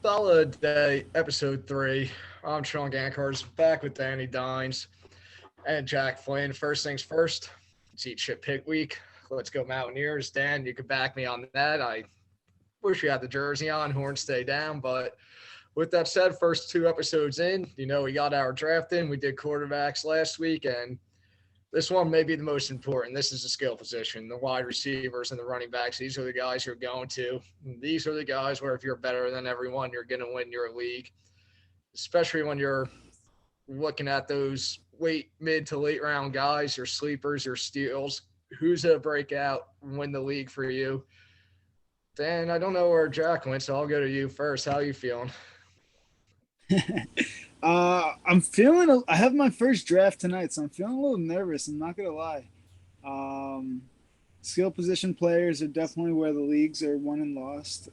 Dolla-A-Day, episode 3. I'm Sean Gankars, back with Danny Dines and Jack Flynn. First things first, it's Eat Shit Pick Week. Let's go Mountaineers. Dan, you can back me on that. I wish we had the jersey on, horns stay down. But with that said, first 2 episodes in, we got our draft in. We did quarterbacks last week, and this one may be the most important. This is the skill position, the wide receivers and the running backs. These are the guys you're going to. These are the guys where if you're better than everyone, you're going to win your league, especially when you're looking at those mid to late round guys, your sleepers, your steals. Who's a breakout, win the league for you? Dan, I don't know where Jack went, so I'll go to you first. How are you feeling? I'm feeling. I have my first draft tonight, so I'm feeling a little nervous. I'm not gonna lie. Skill position players are definitely where the leagues are won and lost.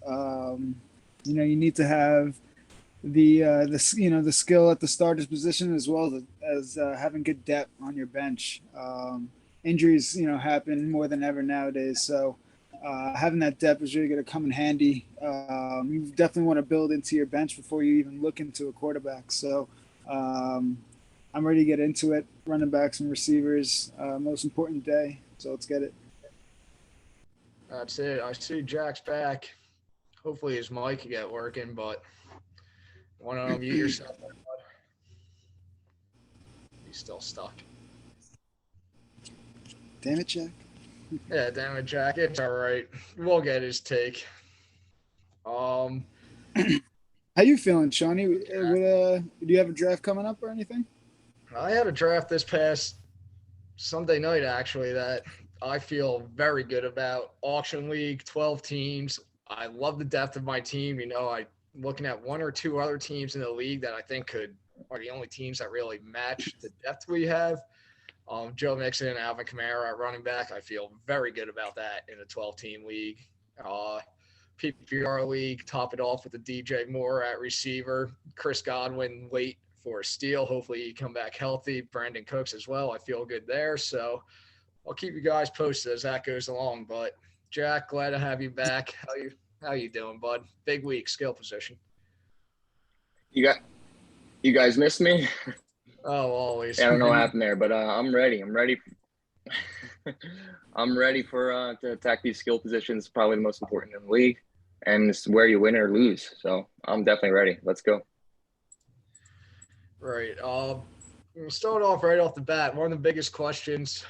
You need to have the skill at the starter's position as well as having good depth on your bench. Injuries happen more than ever nowadays, so having that depth is really going to come in handy. You definitely want to build into your bench before you even look into a quarterback. So I'm ready to get into it. Running backs and receivers, most important day. So let's get it. That's it. I see Jack's back. Hopefully his mic can get working, but want to unmute yourself. He's still stuck. Damn it, Jack. Yeah, damn it, Jack. It's all right. We'll get his take. How you feeling, Shawnee? Do you have a draft coming up or anything? I had a draft this past Sunday night, actually, that I feel very good about. Auction league, 12 teams. I love the depth of my team. I'm looking at one or two other teams in the league that I think are the only teams that really match the depth we have. Joe Mixon and Alvin Kamara at running back. I feel very good about that in a 12-team league. PPR league, top it off with the DJ Moore at receiver. Chris Godwin late for a steal. Hopefully he come back healthy. Brandon Cooks as well. I feel good there. So I'll keep you guys posted as that goes along. But Jack, glad to have you back. How you doing, bud? Big week, skill position. You guys missed me? Oh, always. Yeah, I don't know what happened there, but I'm ready. I'm ready. I'm ready for to attack these skill positions. Probably the most important in the league, and it's where you win or lose. So I'm definitely ready. Let's go. Right. We'll start off right off the bat. One of the biggest questions,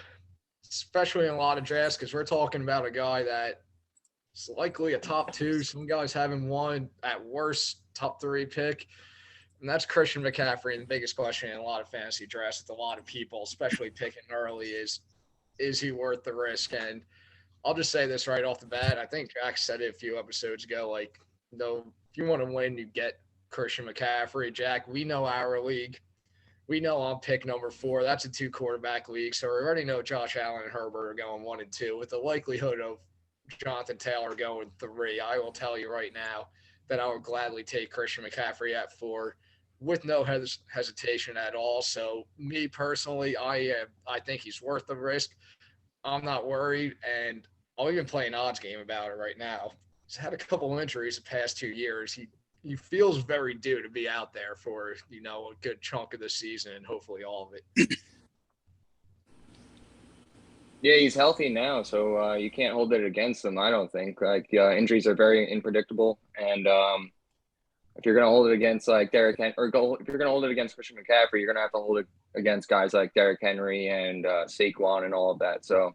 especially in a lot of drafts, because we're talking about a guy that's likely a top 2. Some guys haven't won, at worst, top 3 pick. And that's Christian McCaffrey. And the biggest question in a lot of fantasy drafts with a lot of people, especially picking early, is he worth the risk? And I'll just say this right off the bat. I think Jack said it a few episodes ago. If you want to win, you get Christian McCaffrey. Jack, we know our league. We know I'm pick number 4. That's a 2-quarterback league. So we already know Josh Allen and Herbert are going 1 and 2. With the likelihood of Jonathan Taylor going 3, I will tell you right now that I would gladly take Christian McCaffrey at 4. With no hesitation at all. So me personally, I think he's worth the risk. I'm not worried, and I'll even play an odds game about it right now. He's had a couple injuries the past 2 years. He feels very due to be out there for a good chunk of the season and hopefully all of it. Yeah, he's healthy now, so you can't hold it against him. I don't think. Injuries are very unpredictable, and if you're going to hold it against if you're going to hold it against Christian McCaffrey, you're going to have to hold it against guys like Derrick Henry and Saquon and all of that. So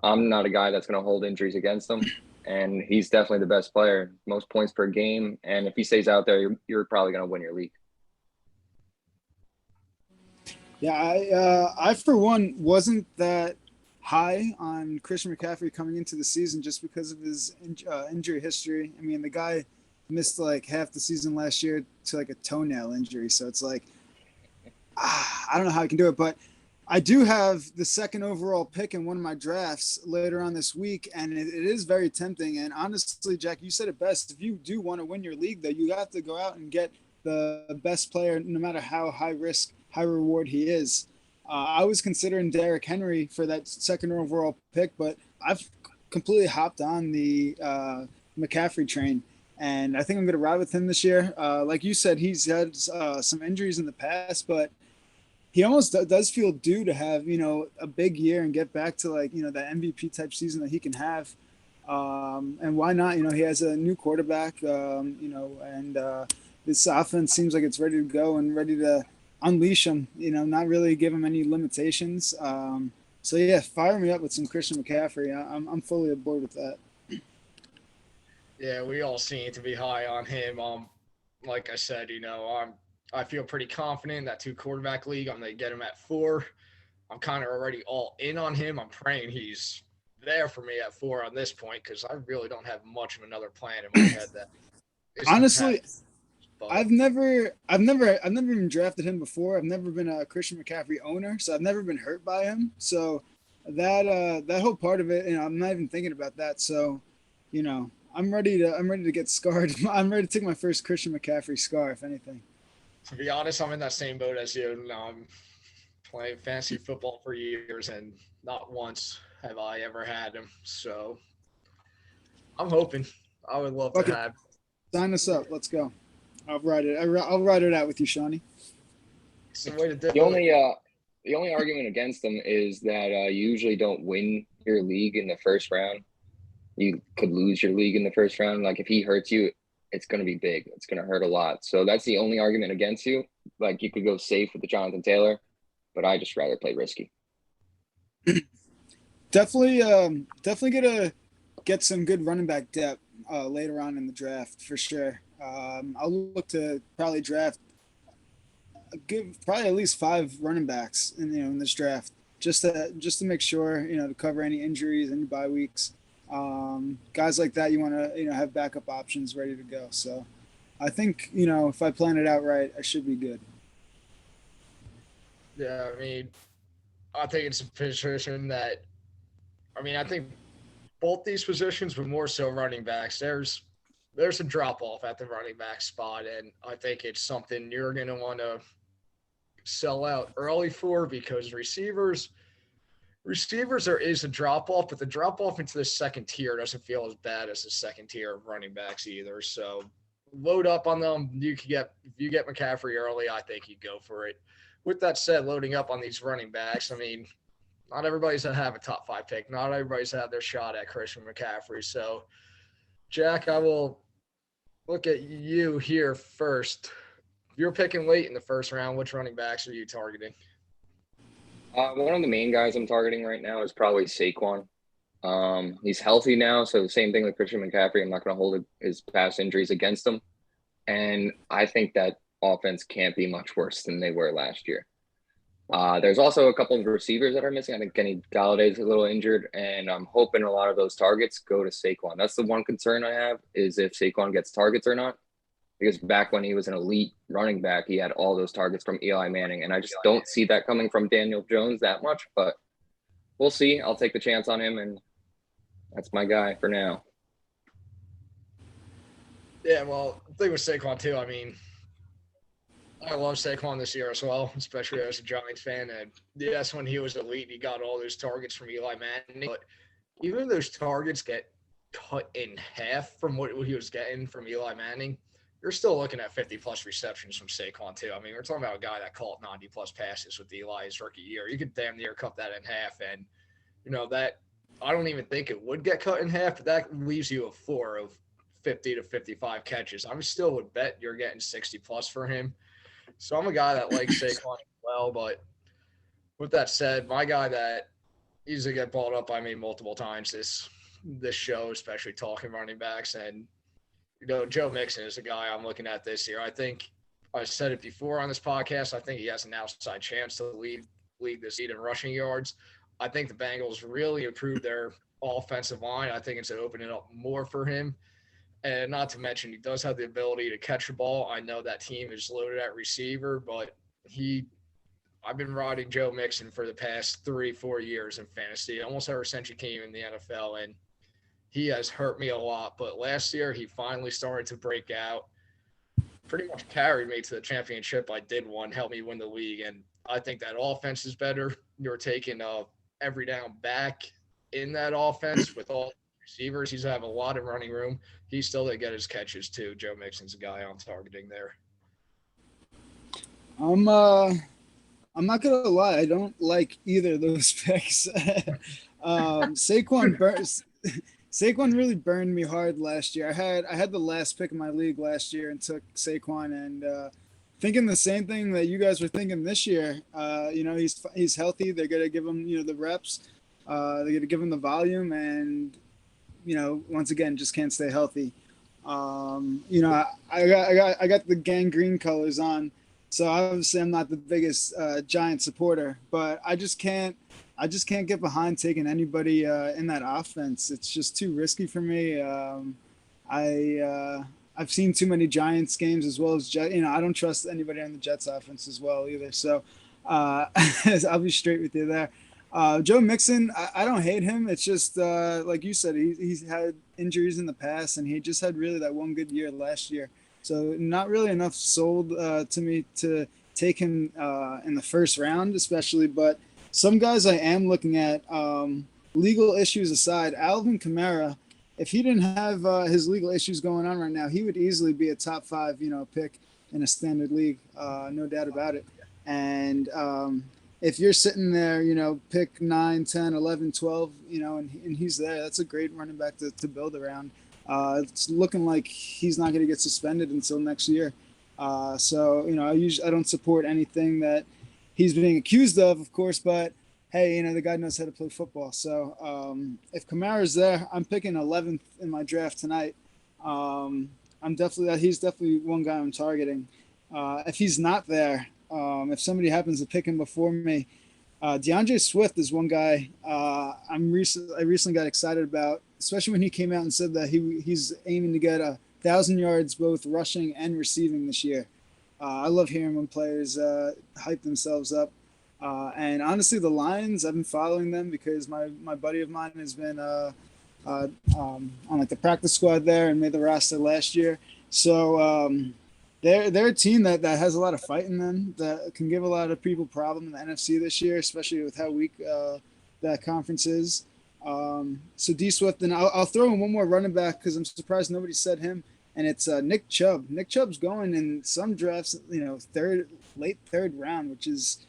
I'm not a guy that's going to hold injuries against him. And he's definitely the best player, most points per game. And if he stays out there, you're probably going to win your league. Yeah, I for one wasn't that high on Christian McCaffrey coming into the season just because of his injury history. I mean, the guy missed half the season last year to a toenail injury. So it's I don't know how I can do it, but I do have the 2nd overall pick in one of my drafts later on this week. And it is very tempting. And honestly, Jack, you said it best. If you do want to win your league, though, you have to go out and get the best player, no matter how high risk, high reward he is. I was considering Derrick Henry for that 2nd overall pick, but I've completely hopped on the McCaffrey train. and I think I'm going to ride with him this year. Like you said, he's had some injuries in the past, but he almost does feel due to have, a big year and get back to like, that MVP type season that he can have. And why not? He has a new quarterback, and this offense seems like it's ready to go and ready to unleash him, not really give him any limitations. So yeah, fire me up with some Christian McCaffrey. I'm fully aboard with that. Yeah, we all seem to be high on him. Like I said, I feel pretty confident in that two quarterback league. I'm gonna get him at 4. I'm kind of already all in on him. I'm praying he's there for me at 4 on this point because I really don't have much of another plan in my head that is Honestly, competitive. But I've never even drafted him before. I've never been a Christian McCaffrey owner, so I've never been hurt by him. So that whole part of it, I'm not even thinking about that. So, I'm ready to get scarred. I'm ready to take my first Christian McCaffrey scar, if anything. to be honest, I'm in that same boat as you. I'm playing fantasy football for years, and not once have I ever had him. So I'm hoping. I would love to Okay, have. sign us up. Let's go. I'll ride it. I'll ride it out with you, Shawnee. It's the way to do The it. only argument against them is that you usually don't win your league in the first round. You could lose your league in the first round. Like if he hurts you, it's going to be big. It's going to hurt a lot. So that's the only argument against you. Like you could go safe with the Jonathan Taylor, but I just rather play risky. Definitely gonna get some good running back depth later on in the draft for sure. I'll look to probably draft give probably at least 5 running backs in this draft just to make sure to cover any injuries, any bye weeks. Guys like that you want to have backup options ready to go. So I think if I plan it out right, I should be good. Yeah, I mean, I think it's a position that, I think both these positions, but more so running backs. There's a drop off at the running back spot, and I think it's something you're going to want to sell out early for because receivers there is a drop off, but the drop off into the second tier doesn't feel as bad as the second tier of running backs either. So load up on them. If you get McCaffrey early, I think you go for it. With that said, loading up on these running backs, not everybody's gonna have a top 5 pick. Not everybody's had their shot at Christian McCaffrey. So, Jack, I will look at you here first. If you're picking late in the first round, which running backs are you targeting? One of the main guys I'm targeting right now is probably Saquon. He's healthy now, so the same thing with Christian McCaffrey. I'm not going to hold his past injuries against him, and I think that offense can't be much worse than they were last year. There's also a couple of receivers that are missing. I think Kenny Galladay is a little injured, and I'm hoping a lot of those targets go to Saquon. That's the one concern I have is if Saquon gets targets or not. Because back when he was an elite running back, he had all those targets from Eli Manning, and I just don't see that coming from Daniel Jones that much. But we'll see. I'll take the chance on him, and that's my guy for now. Yeah, well, the thing with Saquon too. I love Saquon this year as well, especially as a Giants fan. And yes, when he was elite, he got all those targets from Eli Manning. But even if those targets get cut in half from what he was getting from Eli Manning, you're still looking at 50-plus receptions from Saquon too. We're talking about a guy that caught 90-plus passes with Eli's rookie year. You could damn near cut that in half. And, that I don't even think it would get cut in half, but that leaves you a floor of 50 to 55 catches. I still would bet you're getting 60-plus for him. So I'm a guy that likes Saquon as well. But with that said, my guy that easily get brought up by me multiple times this show, especially talking running backs. And, Joe Mixon is a guy I'm looking at this year. I think I said it before on this podcast. I think he has an outside chance to lead this league in rushing yards. I think the Bengals really improved their offensive line. I think it's opening up more for him. And not to mention, he does have the ability to catch the ball. I know that team is loaded at receiver, but I've been riding Joe Mixon for the past 3-4 years in fantasy, almost ever since he came in the NFL. And he has hurt me a lot. But last year, he finally started to break out. Pretty much carried me to the championship. I did one, helped me win the league. And I think that offense is better. You're taking every down back in that offense with all receivers. He's have a lot of running room. He's still to get his catches too. Joe Mixon's a guy I'm targeting there. I'm I'm not gonna lie, I don't like either of those picks. Saquon burns. Saquon really burned me hard last year. I had the last pick of my league last year and took Saquon, and thinking the same thing that you guys were thinking this year. He's healthy. They're gonna give him the reps. They're gonna give him the volume, and once again just can't stay healthy. I got the gangrene colors on, so obviously I'm not the biggest Giant supporter, but I just can't get behind taking anybody in that offense. It's just too risky for me. I've seen too many Giants games as well as Jet. I don't trust anybody on the Jets offense as well either. So I'll be straight with you there. Joe Mixon, I don't hate him. It's just like you said, he's had injuries in the past, and he just had really that one good year last year. So not really enough sold to me to take him in the first round, especially. But some guys I am looking at, legal issues aside, Alvin Kamara, if he didn't have his legal issues going on right now, he would easily be a top 5, pick in a standard league, no doubt about it. And if you're sitting there, pick 9, 10, 11, 12, and he's there, that's a great running back to build around. It's looking like he's not going to get suspended until next year. So I don't support anything that he's being accused of course, but hey, the guy knows how to play football. So if Kamara's there, I'm picking 11th in my draft tonight. He's definitely one guy I'm targeting. If he's not there, if somebody happens to pick him before me, DeAndre Swift is one guy I recently got excited about, especially when he came out and said that he's aiming to get 1,000 yards both rushing and receiving this year. I love hearing when players hype themselves up. And honestly, the Lions, I've been following them because my buddy of mine has been on like the practice squad there and made the roster last year. So they're a team that has a lot of fight in them, that can give a lot of people problem in the NFC this year, especially with how weak that conference is. So D Swift, and I'll throw in one more running back because I'm surprised nobody said him, and it's Nick Chubb. Nick Chubb's going in some drafts, late third round, which is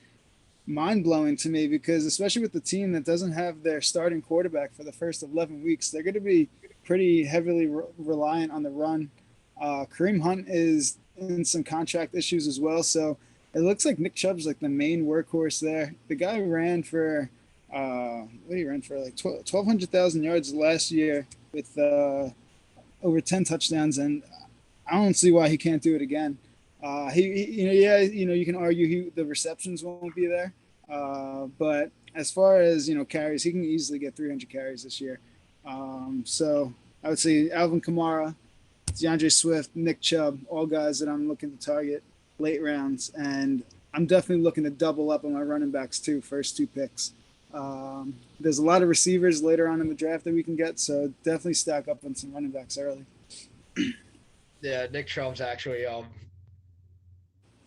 mind-blowing to me because especially with the team that doesn't have their starting quarterback for the first 11 weeks, they're going to be pretty heavily reliant on the run. Kareem Hunt is in some contract issues as well, so it looks like Nick Chubb's like the main workhorse there. The guy ran for like 1,200,000 yards last year with over 10 touchdowns, and I don't see why he can't do it again. You can argue the receptions won't be there, but as far as carries, he can easily get 300 carries this year. So I would say Alvin Kamara, DeAndre Swift, Nick Chubb, all guys that I'm looking to target late rounds, and I'm definitely looking to double up on my running backs too. First 2 picks. There's a lot of receivers later on in the draft that we can get, so definitely stack up on some running backs early. Yeah, Nick Chubb's actually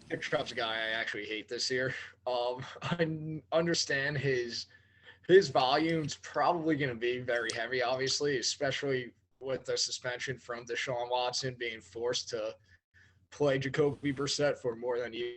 Nick Chubb's a guy I actually hate this year. I understand his volume's probably going to be very heavy, obviously, especially with the suspension from Deshaun Watson being forced to play Jacoby Brissett for more than a year.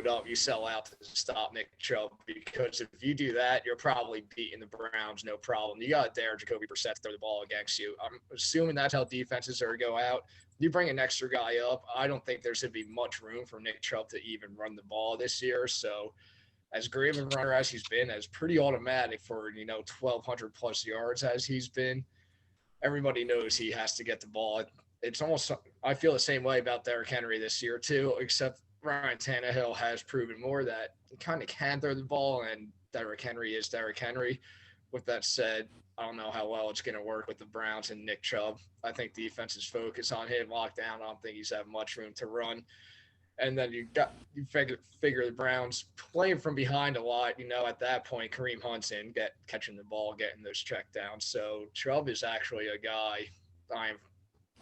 Up, you sell out to stop Nick Chubb, because if you do that, you're probably beating the Browns no problem. You got there Jacoby Brissett to throw the ball against you. I'm assuming that's how defenses are going to go out. You bring an extra guy up, I don't think there's going to be much room for Nick Chubb to even run the ball this year. So as great of a runner as he's been, as pretty automatic for 1,200 plus yards as he's been, everybody knows he has to get the ball. It's almost, I feel the same way about Derrick Henry this year too, except Ryan Tannehill has proven more that he kind of can throw the ball, and Derrick Henry is Derrick Henry. With that said, I don't know how well it's going to work with the Browns and Nick Chubb. I think defense is focused on him, locked down. I don't think he's had much room to run. And then you figure the Browns playing from behind a lot. At that point, Kareem Hunt's catching the ball, getting those check downs. So Chubb is actually a guy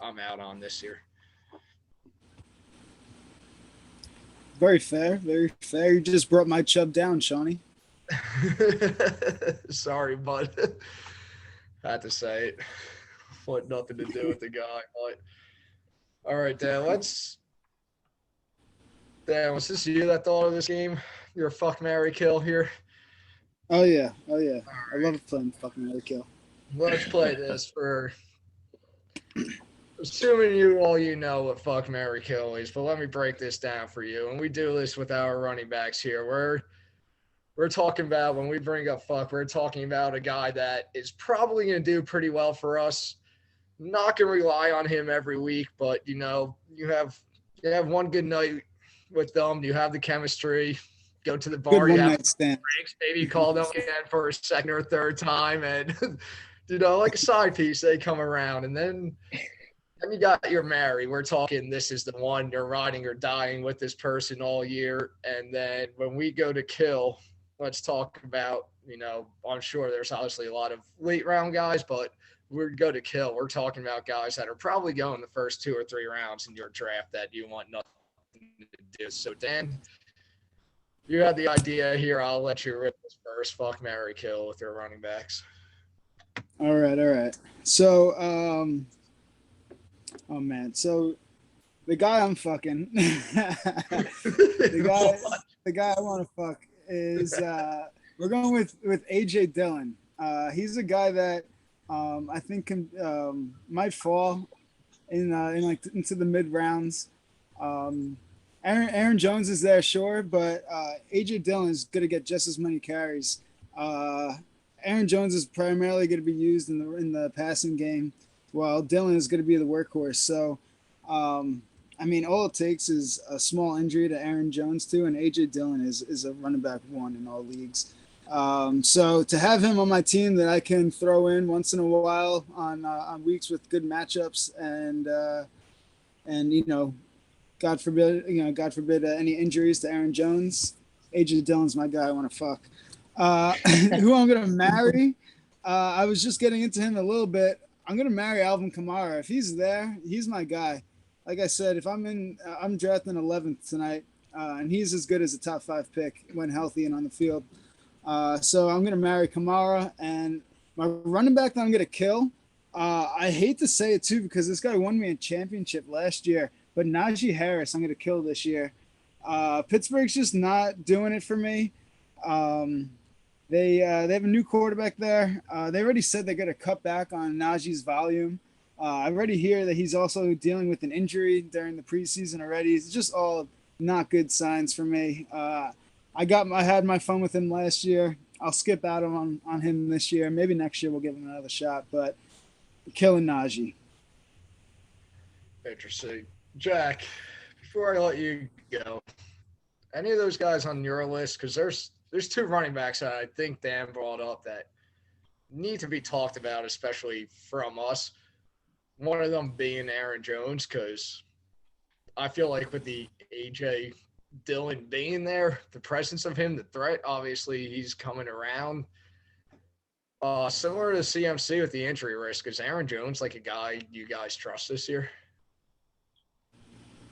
I'm out on this year. Very fair, very fair. You just brought my Chubb down, Shawnee. Sorry, bud. Had to say it. What nothing to do with the guy. But all right, Dan. Dan, was this you that thought of this game? You're a fuck, marry, kill here. Oh yeah. I Right. love playing fucking marry, kill. Let's play this for. Assuming you know what fuck, marry, kill is, but let me break this down for you. And we do this with our running backs here. We're talking about, when we bring up fuck, we're talking about a guy that is probably going to do pretty well for us. Not going to rely on him every week, but you have one good night with them. You have the chemistry. Go to the bar. Good You one have night stand. drinks. Maybe call them again for a second or third time, and like a side piece, they come around, and then you got your marry. We're talking, this is the one, you're riding or dying with this person all year. And then when we go to kill, let's talk about, I'm sure there's obviously a lot of late round guys, but we go to kill. We're talking about guys that are probably going the first 2 or 3 rounds in your draft that you want nothing to do. So, Dan, you had the idea here. I'll let you rip this first. Fuck, marry, kill with your running backs. All right. So, oh man. So the guy I'm fucking, the guy I want to fuck is we're going with AJ Dillon. He's a guy that I think can might fall in like into the mid rounds. Aaron Jones is there, sure, but AJ Dillon is going to get just as many carries. Aaron Jones is primarily going to be used in the passing game, while Dillon is going to be the workhorse. So, I mean, all it takes is a small injury to Aaron Jones too, and AJ Dillon is a running back 1 in all leagues. So to have him on my team that I can throw in once in a while on weeks with good matchups and God forbid any injuries to Aaron Jones, AJ Dillon's my guy I want to fuck. Who I'm gonna marry? I was just getting into him a little bit. I'm gonna marry Alvin Kamara. If he's there, he's my guy. Like I said, if I'm drafting 11th tonight, and he's as good as a top 5 pick when healthy and on the field. So I'm gonna marry Kamara, and my running back that I'm gonna kill. I hate to say it too, because this guy won me a championship last year, but Najee Harris I'm gonna kill this year. Pittsburgh's just not doing it for me. They have a new quarterback there. They already said they're going to cut back on Najee's volume. I already hear that he's also dealing with an injury during the preseason already. It's just all not good signs for me. I had my fun with him last year. I'll skip out on him this year. Maybe next year we'll give him another shot, but killing Najee. Interesting. Jack, before I let you go, any of those guys on your list? Because there's 2 running backs that I think Dan brought up that need to be talked about, especially from us. One of them being Aaron Jones, because I feel like with the AJ Dillon being there, the presence of him, the threat, obviously he's coming around. Similar to CMC with the injury risk, is Aaron Jones like a guy you guys trust this year?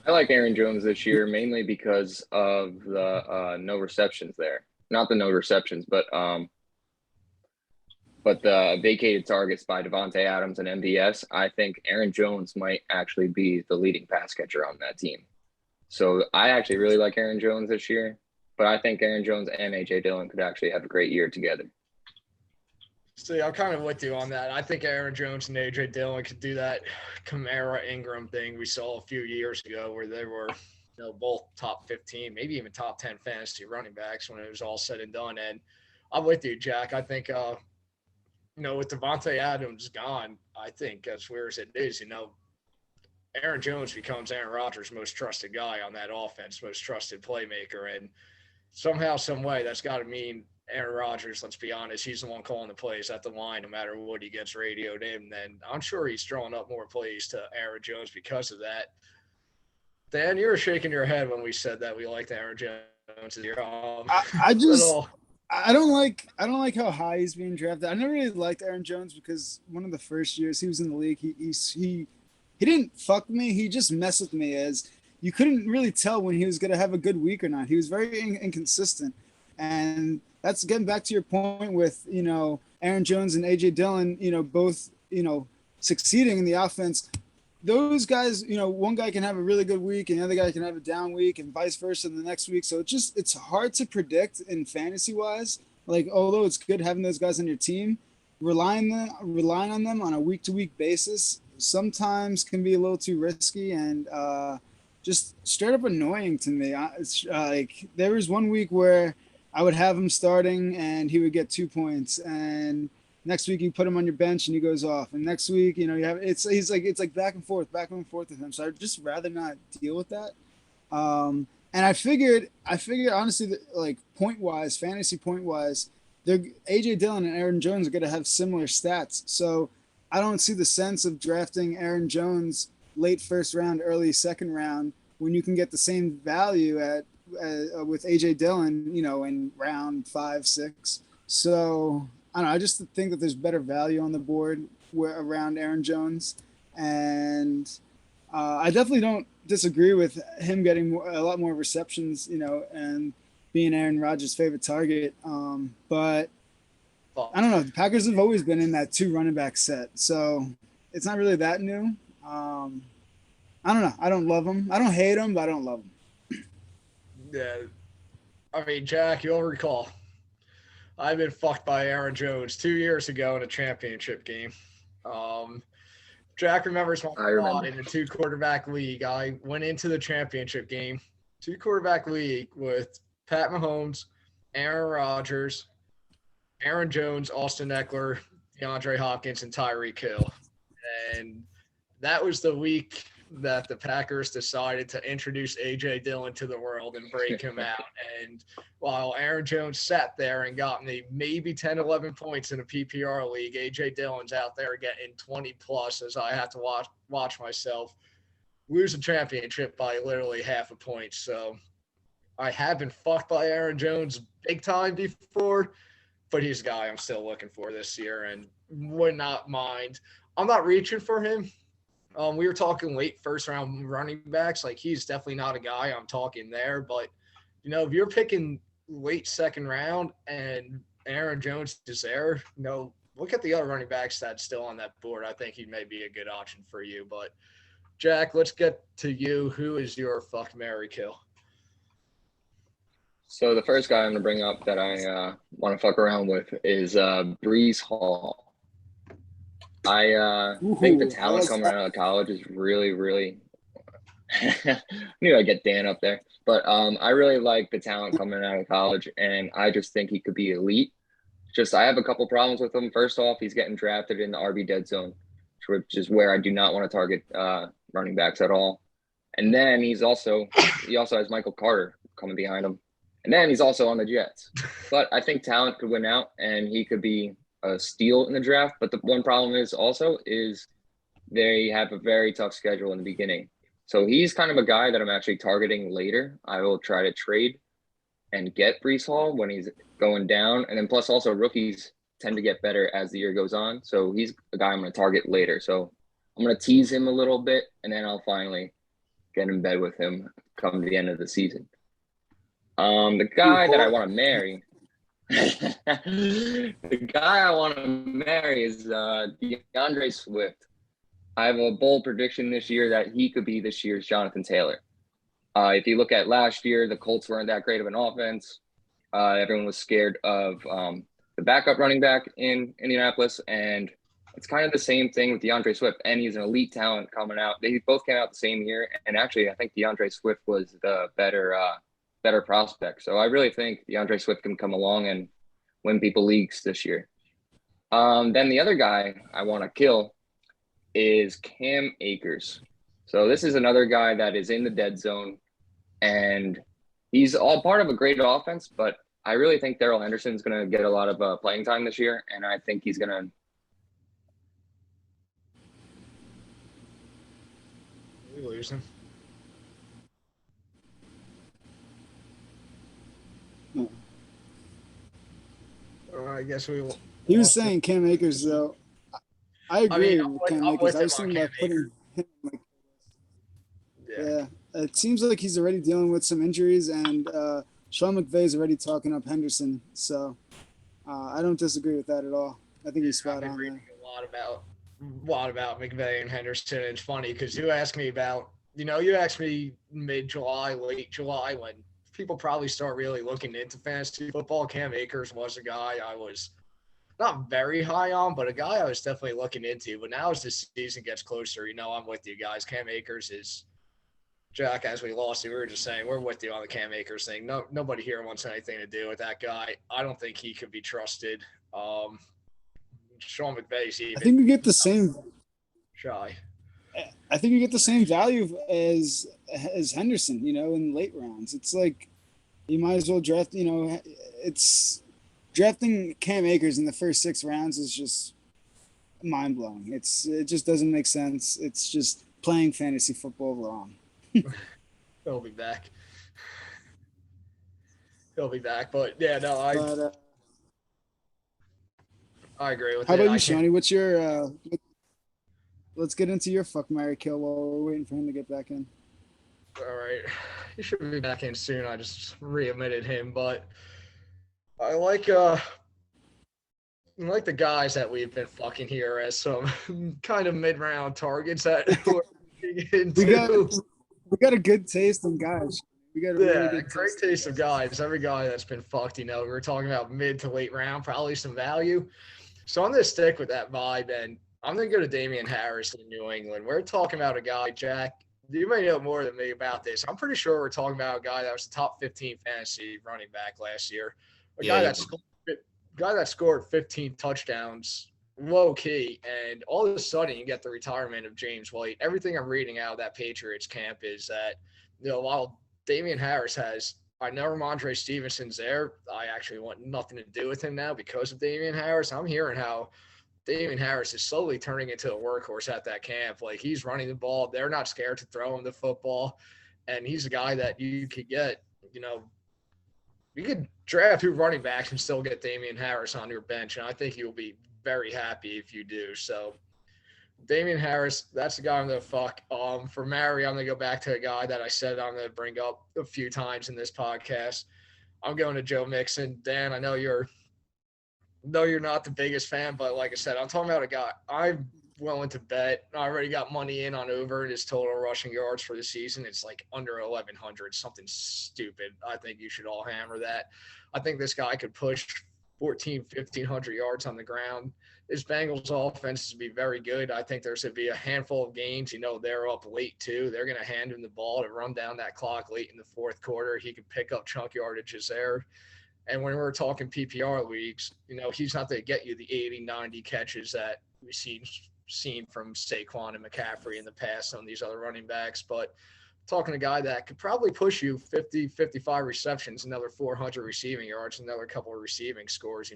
I like Aaron Jones this year mainly because of the no receptions there. Not the no receptions, but the vacated targets by Devontae Adams and MVS. I think Aaron Jones might actually be the leading pass catcher on that team. So I actually really like Aaron Jones this year, but I think Aaron Jones and AJ Dillon could actually have a great year together. See, I'm kind of with you on that. I think Aaron Jones and AJ Dillon could do that Kamara Ingram thing we saw a few years ago, where they were, both top 15, maybe even top 10 fantasy running backs when it was all said and done. And I'm with you, Jack. I think, with Devontae Adams gone, I think as weird as it is, Aaron Jones becomes Aaron Rodgers' most trusted guy on that offense, most trusted playmaker. And somehow, some way, that's got to mean Aaron Rodgers, let's be honest, he's the one calling the plays at the line no matter what he gets radioed in. Then I'm sure he's throwing up more plays to Aaron Jones because of that. Dan, you were shaking your head when we said that we liked Aaron Jones this year. I just little, I don't like how high he's being drafted. I never really liked Aaron Jones because one of the first years he was in the league, he didn't fuck me. He just messed with me as you couldn't really tell when he was going to have a good week or not. He was very inconsistent. And that's getting back to your point with, Aaron Jones and AJ Dillon, both, succeeding in the offense. Those guys, one guy can have a really good week and the other guy can have a down week and vice versa the next week. So it's hard to predict in fantasy wise. Like, although it's good having those guys on your team, relying on them on a week to week basis sometimes can be a little too risky and just straight up annoying to me. It's like there was one week where I would have him starting and he would get 2 points, and next week you put him on your bench and he goes off, and next week you have it's like back and forth with him. So I'd just rather not deal with that. And I figured honestly that, like, fantasy point wise, they're AJ Dillon and Aaron Jones are going to have similar stats. So I don't see the sense of drafting Aaron Jones late first round, early second round when you can get the same value with AJ Dillon, in round 5, 6. So I don't know. I just think that there's better value on the board around Aaron Jones, and I definitely don't disagree with him getting a lot more receptions, and being Aaron Rodgers' favorite target. But I don't know. The Packers have always been in that 2 running back set, so it's not really that new. I don't know. I don't love him. I don't hate him, but I don't love him. yeah. I mean, Jack, you'll recall, I've been fucked by Aaron Jones 2 years ago in a championship game. Jack remembers my spot in the 2-quarterback league. I went into the championship game, 2-quarterback league with Pat Mahomes, Aaron Rodgers, Aaron Jones, Austin Eckler, DeAndre Hopkins, and Tyreek Hill. And that was the week that the Packers decided to introduce A.J. Dillon to the world and break him out. And while Aaron Jones sat there and got me maybe 10, 11 points in a PPR league, A.J. Dillon's out there getting 20+ as I have to watch myself lose a championship by literally half a point. So I have been fucked by Aaron Jones big time before, but he's a guy I'm still looking for this year and would not mind. I'm not reaching for him. We were talking late first round running backs. Like, he's definitely not a guy I'm talking there. But, if you're picking late second round and Aaron Jones is there, look at the other running backs that's still on that board. I think he may be a good option for you. But, Jack, let's get to you. Who is your fuck, marry, kill? So the first guy I'm going to bring up that I want to fuck around with is Breece Hall. I think the talent coming out of college is really, really – I knew I'd get Dan up there. But I really like the talent coming out of college, and I just think he could be elite. I have a couple problems with him. First off, he's getting drafted in the RB dead zone, which is where I do not want to target running backs at all. And then he also has Michael Carter coming behind him. And then he's also on the Jets. But I think talent could win out, and he could be a steal in the draft. But the one problem is they have a very tough schedule in the beginning. So he's kind of a guy that I'm actually targeting later. I will try to trade and get Breece Hall when he's going down. And then plus also rookies tend to get better as the year goes on. So he's a guy I'm going to target later. So I'm going to tease him a little bit, and then I'll finally get in bed with him come the end of the season. The guy that I want to marry – the guy I want to marry is DeAndre Swift. I have a bold prediction this year that he could be this year's Jonathan Taylor. If you look at last year, the Colts weren't that great of an offense. Everyone was scared of the backup running back in Indianapolis, and it's kind of the same thing with DeAndre Swift. And he's an elite talent coming out. They both came out the same year, and actually, I think DeAndre Swift was the better prospect. So I really think DeAndre Swift can come along and win people leagues this year. Then the other guy I want to kill is Cam Akers. So this is another guy that is in the dead zone, and he's all part of a great offense, but I really think Darrell Henderson's going to get a lot of playing time this year, and I think he's going to We lose him. guess we He was lost him. saying Cam Akers, though. I I mean, agree with Cam I'm Akers. with I him was on thinking Cam about putting Akers. him like, Yeah. yeah. It seems like he's already dealing with some injuries, and Sean McVay's already talking up Henderson. So I don't disagree with that at all. I think he's I've spot been on reading there. a lot about McVay and Henderson. And it's funny because you asked me about, you asked me mid-July, late July, when people probably start really looking into fantasy football. Cam Akers was a guy I was not very high on, but a guy I was definitely looking into. But now as the season gets closer, I'm with you guys. Cam Akers is Jack. As we lost, we were just saying we're with you on the Cam Akers thing. No, nobody here wants anything to do with that guy. I don't think he could be trusted. Sean McVay's I even think we get the same. shy. I think you get the same value as Henderson. In late rounds, it's like you might as well draft. It's drafting Cam Akers in the first 6 rounds is just mind blowing. It just doesn't make sense. It's just playing fantasy football wrong. He'll be back. He'll be back. But yeah, no, I But I agree with how it. about I you, can't. Shawnee? What's your? Let's get into your fuck, marry, kill while we're waiting for him to get back in. All right, he should be back in soon. I just re-admitted him, but I like the guys that we've been fucking here as some kind of mid-round targets that we're looking We got into. we got a good taste in guys. We got a really Yeah, good great taste of guys. Every guy that's been fucked, we were talking about mid to late round, probably some value. So I'm going to stick with that vibe, and I'm going to go to Damian Harris in New England. We're talking about a guy, Jack, you may know more than me about this. I'm pretty sure we're talking about a guy that was the top 15 fantasy running back last year. A guy that scored 15 touchdowns low key, and all of a sudden you get the retirement of James White. Everything I'm reading out of that Patriots camp is that, while Damian Harris has, I know Ramondre Stevenson's there. I actually want nothing to do with him now because of Damian Harris. I'm hearing how Damian Harris is slowly turning into a workhorse at that camp. Like, he's running the ball. They're not scared to throw him the football. And he's a guy that you could get, you could draft 2 running backs and still get Damian Harris on your bench. And I think you'll be very happy if you do. So Damian Harris, that's the guy I'm going to fuck. For Mary, I'm going to go back to a guy that I said I'm going to bring up a few times in this podcast. I'm going to Joe Mixon. Dan, I know you're not the biggest fan, but like I said, I'm talking about a guy I'm willing to bet. I already got money in on over his total rushing yards for the season. It's like under 1,100, something stupid. I think you should all hammer that. I think this guy could push 1,500 yards on the ground. This Bengals offense is to be very good. I think there's going to be a handful of games. They're up late too. They're going to hand him the ball to run down that clock late in the fourth quarter. He can pick up chunk yardages there. And when we're talking PPR leagues, he's not going to get you the 80, 90 catches that we've seen from Saquon and McCaffrey in the past on these other running backs. But talking to a guy that could probably push you 50, 55 receptions, another 400 receiving yards, another couple of receiving scores,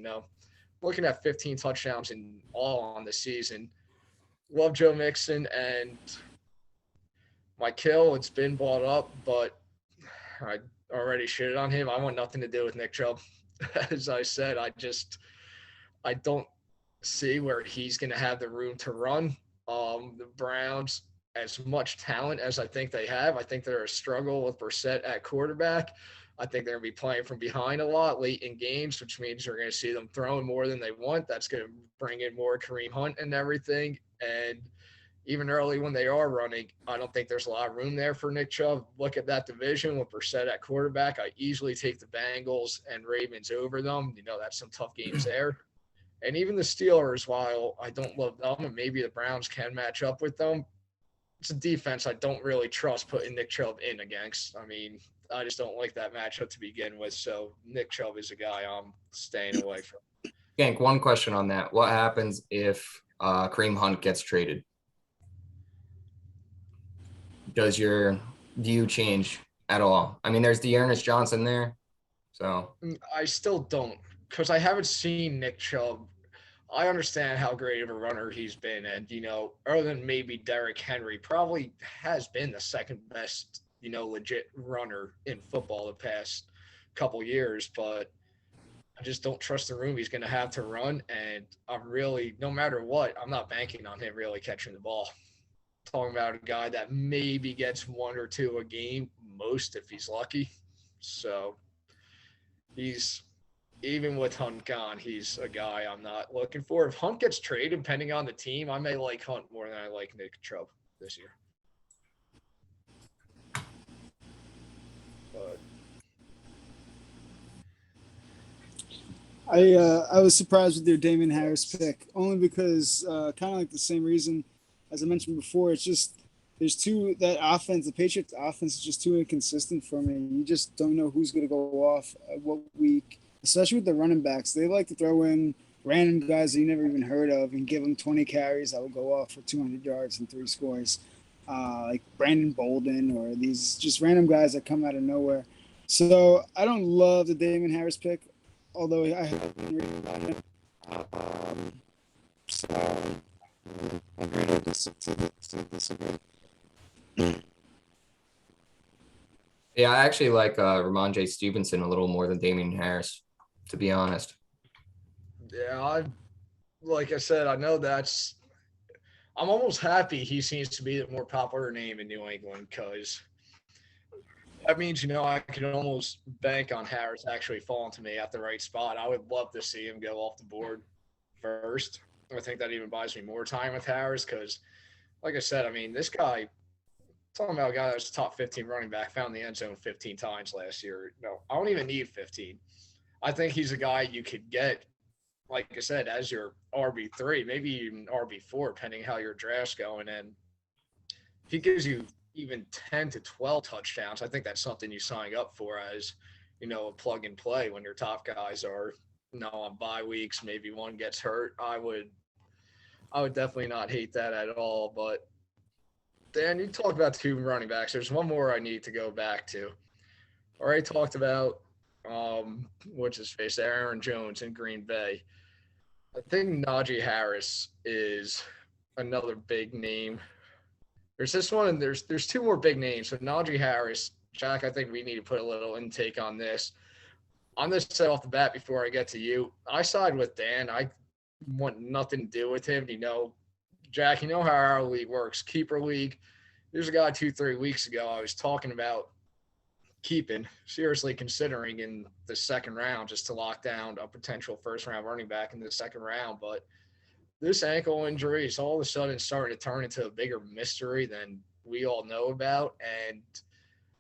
looking at 15 touchdowns in all on the season. Love Joe Mixon, and my kill, it's been brought up, but I already shitted on him. I want nothing to do with Nick Chubb. As I said, I don't see where he's going to have the room to run. The Browns, as much talent as I think they have, I think they're a struggle with Brissett at quarterback. I think they're going to be playing from behind a lot late in games, which means we're going to see them throwing more than they want. That's going to bring in more Kareem Hunt and everything. And even early when they are running, I don't think there's a lot of room there for Nick Chubb. Look at that division with Brissett at quarterback. I easily take the Bengals and Ravens over them. That's some tough games there. And even the Steelers, while I don't love them, and maybe the Browns can match up with them, it's a defense I don't really trust putting Nick Chubb in against. I just don't like that matchup to begin with. So Nick Chubb is a guy I'm staying away from. Gank, one question on that. What happens if Kareem Hunt gets traded? Does your view change at all? There's Dearness Johnson there. So I still don't, because I haven't seen Nick Chubb. I understand how great of a runner he's been. And, other than maybe Derrick Henry, probably has been the second best, legit runner in football the past couple years. But I just don't trust the room he's going to have to run. And I'm really, no matter what, I'm not banking on him really catching the ball. Talking about a guy that maybe gets one or two a game, most if he's lucky. So he's, even with Hunt gone, he's a guy I'm not looking for. If Hunt gets traded, depending on the team, I may like Hunt more than I like Nick Chubb this year. But I was surprised with your Damon Harris pick, only because kind of like the same reason as I mentioned before. It's just there's that offense. The Patriots offense is just too inconsistent for me. You just don't know who's going to go off what week, especially with the running backs. They like to throw in random guys that you never even heard of and give them 20 carries that will go off for 200 yards and 3 scores, like Brandon Bolden or these just random guys that come out of nowhere. So I don't love the Damon Harris pick, although I have been reading about him. So I agree to disagree. Yeah, I actually like Ramondre Stevenson a little more than Damian Harris, to be honest. yeah, like I said, I know I'm almost happy he seems to be the more popular name in New England because that means, I can almost bank on Harris actually falling to me at the right spot. I would love to see him go off the board first. I think that even buys me more time with Harris because, like I said, this guy, talking about a guy that was top 15 running back, found the end zone 15 times last year. No, I don't even need 15. I think he's a guy you could get, like I said, as your RB3, maybe even RB4, depending how your draft's going. And if he gives you even 10 to 12 touchdowns, I think that's something you sign up for as, a plug and play when your top guys are, on bye weeks, maybe one gets hurt. I would definitely not hate that at all. But Dan, you talked about 2 running backs. There's one more I need to go back to. Already talked about what's his face, Aaron Jones in Green Bay. I think Najee Harris is another big name. There's this one, and there's 2 more big names. So Najee Harris, Jack, I think we need to put a little intake on this. On this set off the bat before I get to you, I side with Dan. I want nothing to do with him. Jack, how our league works. Keeper league. There's a guy 2-3 weeks ago I was talking about seriously considering in the second round just to lock down a potential first-round running back in the second round. But this ankle injury is all of a sudden starting to turn into a bigger mystery than we all know about. And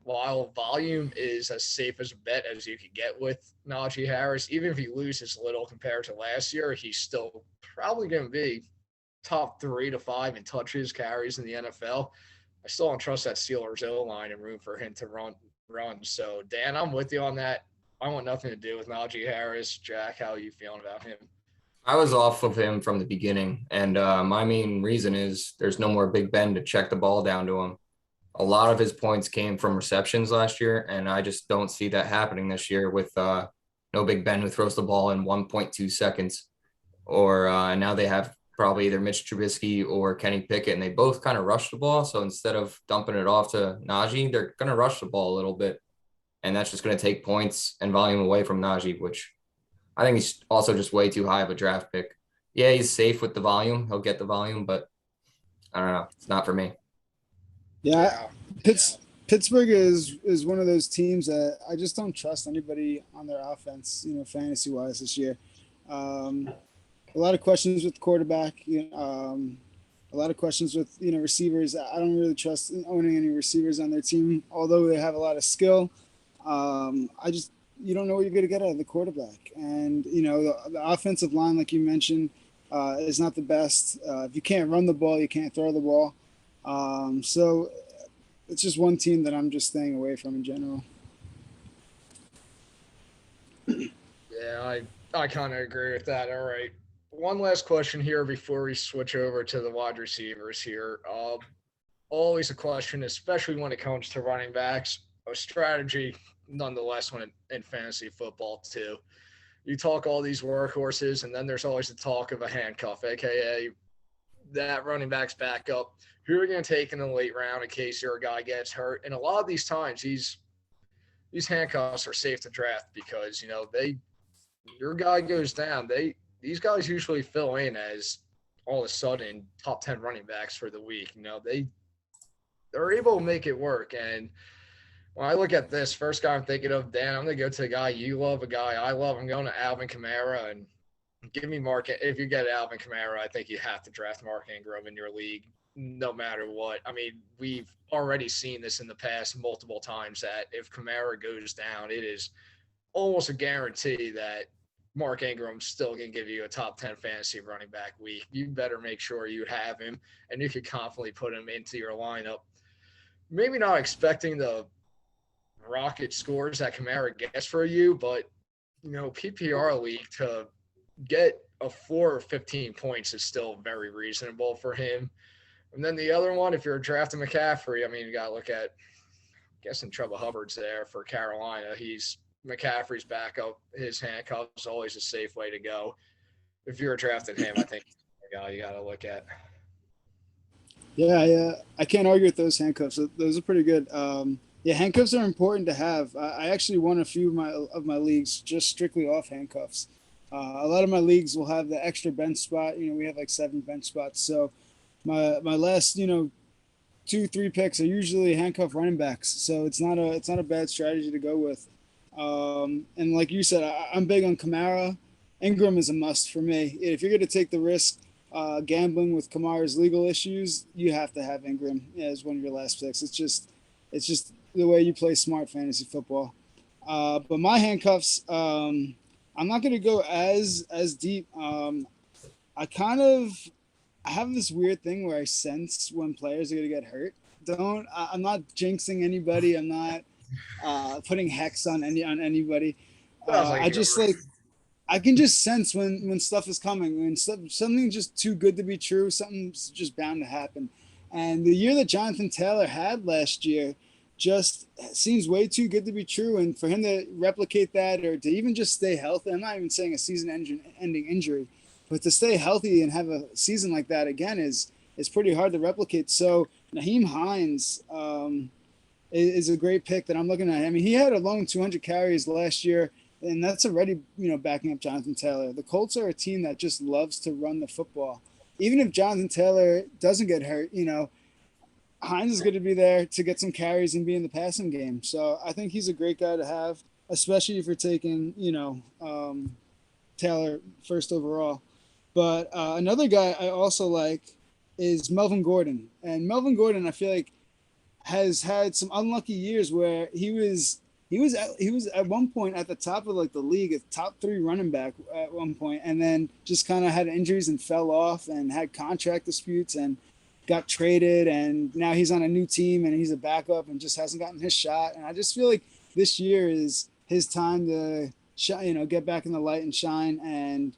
while volume is as safe as a bet as you could get with Najee Harris, even if he loses a little compared to last year, he's still probably going to be top 3 to 5 in touches, carries in the NFL. I still don't trust that Steelers O-line and room for him to run. So, Dan, I'm with you on that. I want nothing to do with Najee Harris. Jack, how are you feeling about him? I was off of him from the beginning, and my main reason is there's no more Big Ben to check the ball down to him. A lot of his points came from receptions last year, and I just don't see that happening this year with no Big Ben who throws the ball in 1.2 seconds. Or now they have probably either Mitch Trubisky or Kenny Pickett, and they both kind of rush the ball. So instead of dumping it off to Najee, they're going to rush the ball a little bit, and that's just going to take points and volume away from Najee, which I think he's also just way too high of a draft pick. Yeah, he's safe with the volume. He'll get the volume, but I don't know. It's not for me. Yeah, Pittsburgh is one of those teams that I just don't trust anybody on their offense, fantasy wise this year. A lot of questions with quarterback, a lot of questions with receivers. I don't really trust owning any receivers on their team, although they have a lot of skill. You don't know what you're going to get out of the quarterback, and the offensive line, like you mentioned, is not the best. If you can't run the ball, you can't throw the ball. So it's just one team that I'm just staying away from in general. Yeah, I kind of agree with that. All right. One last question here before we switch over to the wide receivers here. Always a question, especially when it comes to running backs, a strategy nonetheless when in fantasy football too. You talk all these workhorses, and then there's always the talk of a handcuff, aka that running back's backup. Who are you going to take in the late round in case your guy gets hurt? And a lot of these times, these handcuffs are safe to draft because they your guy goes down, these guys usually fill in as all of a sudden top 10 running backs for the week. They're able to make it work. And when I look at this, first guy I'm thinking of, Dan, I'm going to go to a guy you love, a guy I love. I'm going to Alvin Kamara, and give me Mark. If you get Alvin Kamara, I think you have to draft Mark Ingram in your league no matter what. I mean, we've already seen this in the past multiple times that if Kamara goes down, it is almost a guarantee that Mark Ingram's still going to give you a top 10 fantasy running back week. You better make sure you have him, and you can confidently put him into your lineup. Maybe not expecting the rocket scores that Kamara gets for you, but, PPR league to get a 4 or 15 points is still very reasonable for him. And then the other one, if you're drafting McCaffrey, I mean, you got to look at, I guess, Trevor Hubbard's there for Carolina. He's McCaffrey's backup. His handcuff's always a safe way to go. If you're drafting him, I think you got to look at. Yeah, I can't argue with those handcuffs. Those are pretty good. Handcuffs are important to have. I actually won a few of my leagues just strictly off handcuffs. A lot of my leagues will have the extra bench spot. We have like 7 bench spots. So my last 2-3 picks are usually handcuff running backs. So it's not a bad strategy to go with. And like you said, I'm big on Kamara. Ingram is a must for me. If you're going to take the risk gambling with Kamara's legal issues, you have to have Ingram as one of your last picks. It's just the way you play smart fantasy football. But my handcuffs, I'm not going to go as deep. I have this weird thing where I sense when players are going to get hurt. I'm not jinxing anybody. I'm not putting hex on anybody. I can just sense when stuff is coming, when something's just too good to be true, something's just bound to happen. And the year that Jonathan Taylor had last year just seems way too good to be true. And for him to replicate that, or to even just stay healthy, I'm not even saying a season-ending injury, but to stay healthy and have a season like that again is pretty hard to replicate. So Nyheim Hines is a great pick that I'm looking at. I mean, he had a lone 200 carries last year, and that's already, backing up Jonathan Taylor. The Colts are a team that just loves to run the football. Even if Jonathan Taylor doesn't get hurt, Hines is going to be there to get some carries and be in the passing game. So I think he's a great guy to have, especially if you're taking, Taylor first overall. But another guy I also like is Melvin Gordon. And Melvin Gordon, I feel like, has had some unlucky years where he was at one point at the top of like the league, a top 3 running back at one point, and then just kind of had injuries and fell off and had contract disputes and got traded, and now he's on a new team and he's a backup and just hasn't gotten his shot. And I just feel like this year is his time to get back in the light and shine. And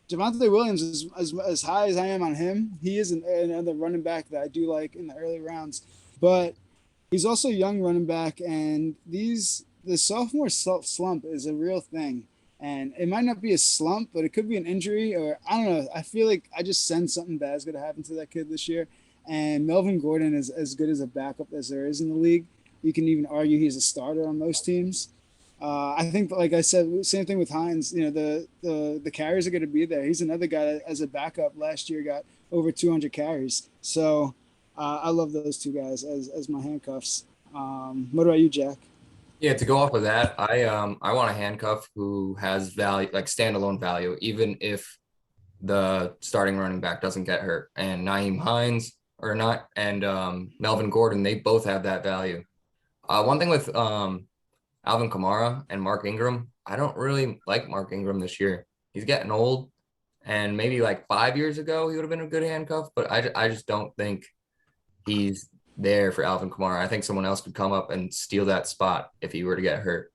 Javonte Williams is as high as I am on him. He is another running back that I do like in the early rounds, but he's also a young running back, and the sophomore slump is a real thing. And it might not be a slump, but it could be an injury, or I don't know. I feel like I just sense something bad is going to happen to that kid this year. And Melvin Gordon is as good as a backup as there is in the league. You can even argue he's a starter on most teams. I think, like I said, same thing with Hines. The carries are going to be there. He's another guy that, as a backup last year, got over 200 carries. So I love those two guys as my handcuffs. What about you, Jack? Yeah, to go off of that, I want a handcuff who has value, like standalone value, even if the starting running back doesn't get hurt. And Nyheim Hines and Melvin Gordon, they both have that value. One thing with Alvin Kamara and Mark Ingram, I don't really like Mark Ingram this year. He's getting old, and maybe like 5 years ago he would have been a good handcuff, but I just don't think he's there for Alvin Kamara. I think someone else could come up and steal that spot if he were to get hurt.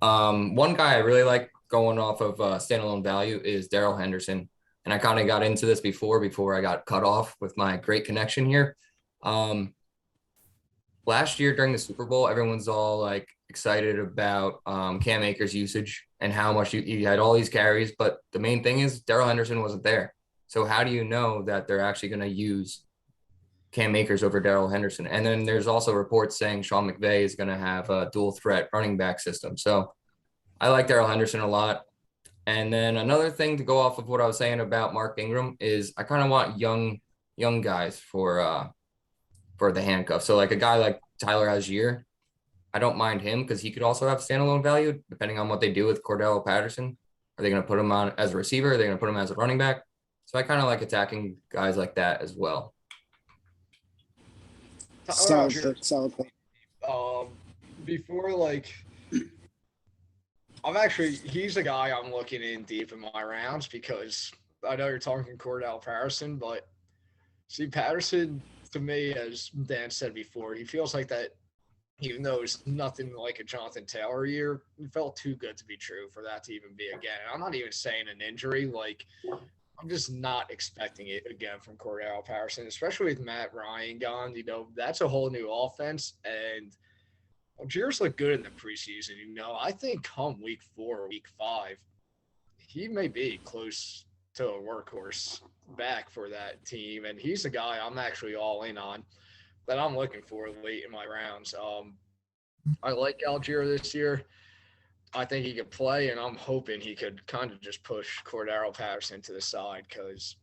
One guy I really like going off of standalone value is Darrell Henderson. And I kind of got into this before I got cut off with my great connection here. Last year during the Super Bowl, everyone's all like excited about Cam Akers' usage and how much he had all these carries. But the main thing is Darrell Henderson wasn't there. So how do you know that they're actually going to use Cam Akers over Darrell Henderson? And then there's also reports saying Sean McVay is going to have a dual threat running back system. So I like Darrell Henderson a lot. And then another thing to go off of what I was saying about Mark Ingram is I kind of want young guys for the handcuff. So like a guy like Tyler Algier, I don't mind him because he could also have standalone value depending on what they do with Cordell Patterson. Are they going to put him on as a receiver? Are they going to put him as a running back? So I kind of like attacking guys like that as well. Solid pick, solid pick. Before he's a guy I'm looking in deep in my rounds because I know you're talking Cordell Patterson, but see Patterson to me, as Dan said before, he feels like that. Even though it's nothing like a Jonathan Taylor year, it felt too good to be true for that to even be again. And I'm not even saying an injury. Like, I'm just not expecting it again from Cordell Patterson, especially with Matt Ryan gone. You know, that's a whole new offense. And Algiers looked good in the preseason. You know, I think come week 4 or week 5, he may be close to a workhorse back for that team. And he's a guy I'm actually all in on that I'm looking for late in my rounds. I like Algier this year. I think he could play, and I'm hoping he could kind of just push Cordero Patterson to the side because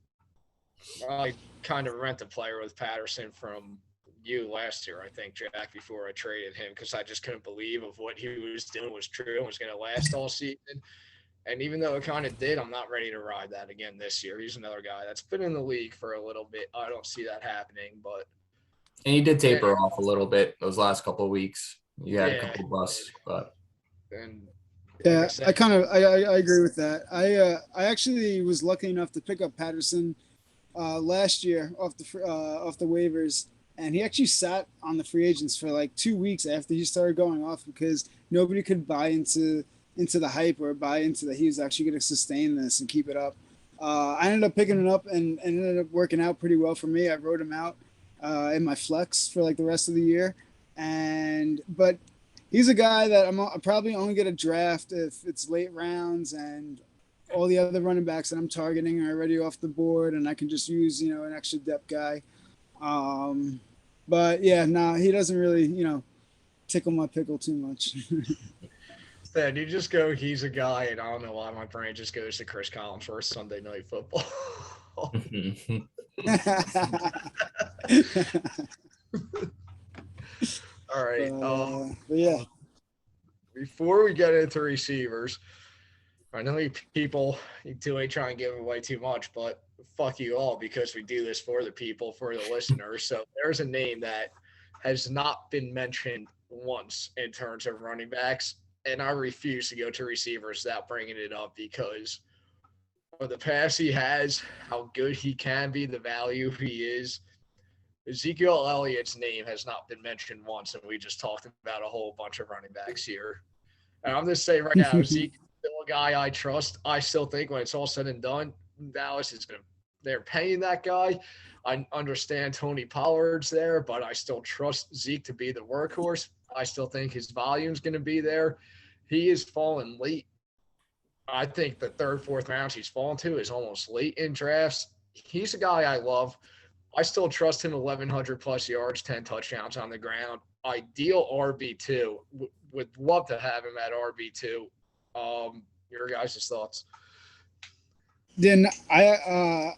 I kind of rent a player with Patterson from you last year, I think, Jack, before I traded him because I just couldn't believe of what he was doing was true and was going to last all season. And even though it kind of did, I'm not ready to ride that again this year. He's another guy that's been in the league for a little bit. I don't see that happening, but – and he did taper off a little bit those last couple of weeks. You had a couple of busts, but I agree with that. I actually was lucky enough to pick up Patterson last year off the waivers, and he actually sat on the free agents for like 2 weeks after he started going off because nobody could buy into the hype or buy into that he was actually going to sustain this and keep it up. I ended up picking it up and ended up working out pretty well for me. I wrote him out in my flex for like the rest of the year, but he's a guy that I'm probably only going to draft if it's late rounds and all the other running backs that I'm targeting are already off the board and I can just use, an extra depth guy. But yeah, he doesn't really, tickle my pickle too much. Then you just go, he's a guy, and I don't know why my brain just goes to Chris Collins for Sunday Night Football. All right. Yeah. Before we get into receivers, I know you people, you two ain't trying to give away too much, but fuck you all because we do this for the people, for the listeners. So there's a name that has not been mentioned once in terms of running backs, and I refuse to go to receivers without bringing it up because of the pass he has, how good he can be, the value he is. Ezekiel Elliott's name has not been mentioned once, and we just talked about a whole bunch of running backs here. And I'm just saying right now, Ezekiel's still a guy I trust. I still think when it's all said and done, Dallas is going to – they're paying that guy. I understand Tony Pollard's there, but I still trust Zeke to be the workhorse. I still think his volume's going to be there. He is falling late. I think the third, fourth rounds he's fallen to is almost late in drafts. He's a guy I love. I still trust him 1,100 plus yards, 10 touchdowns on the ground. Ideal RB2. Would love to have him at RB2. Your guys' thoughts? Then I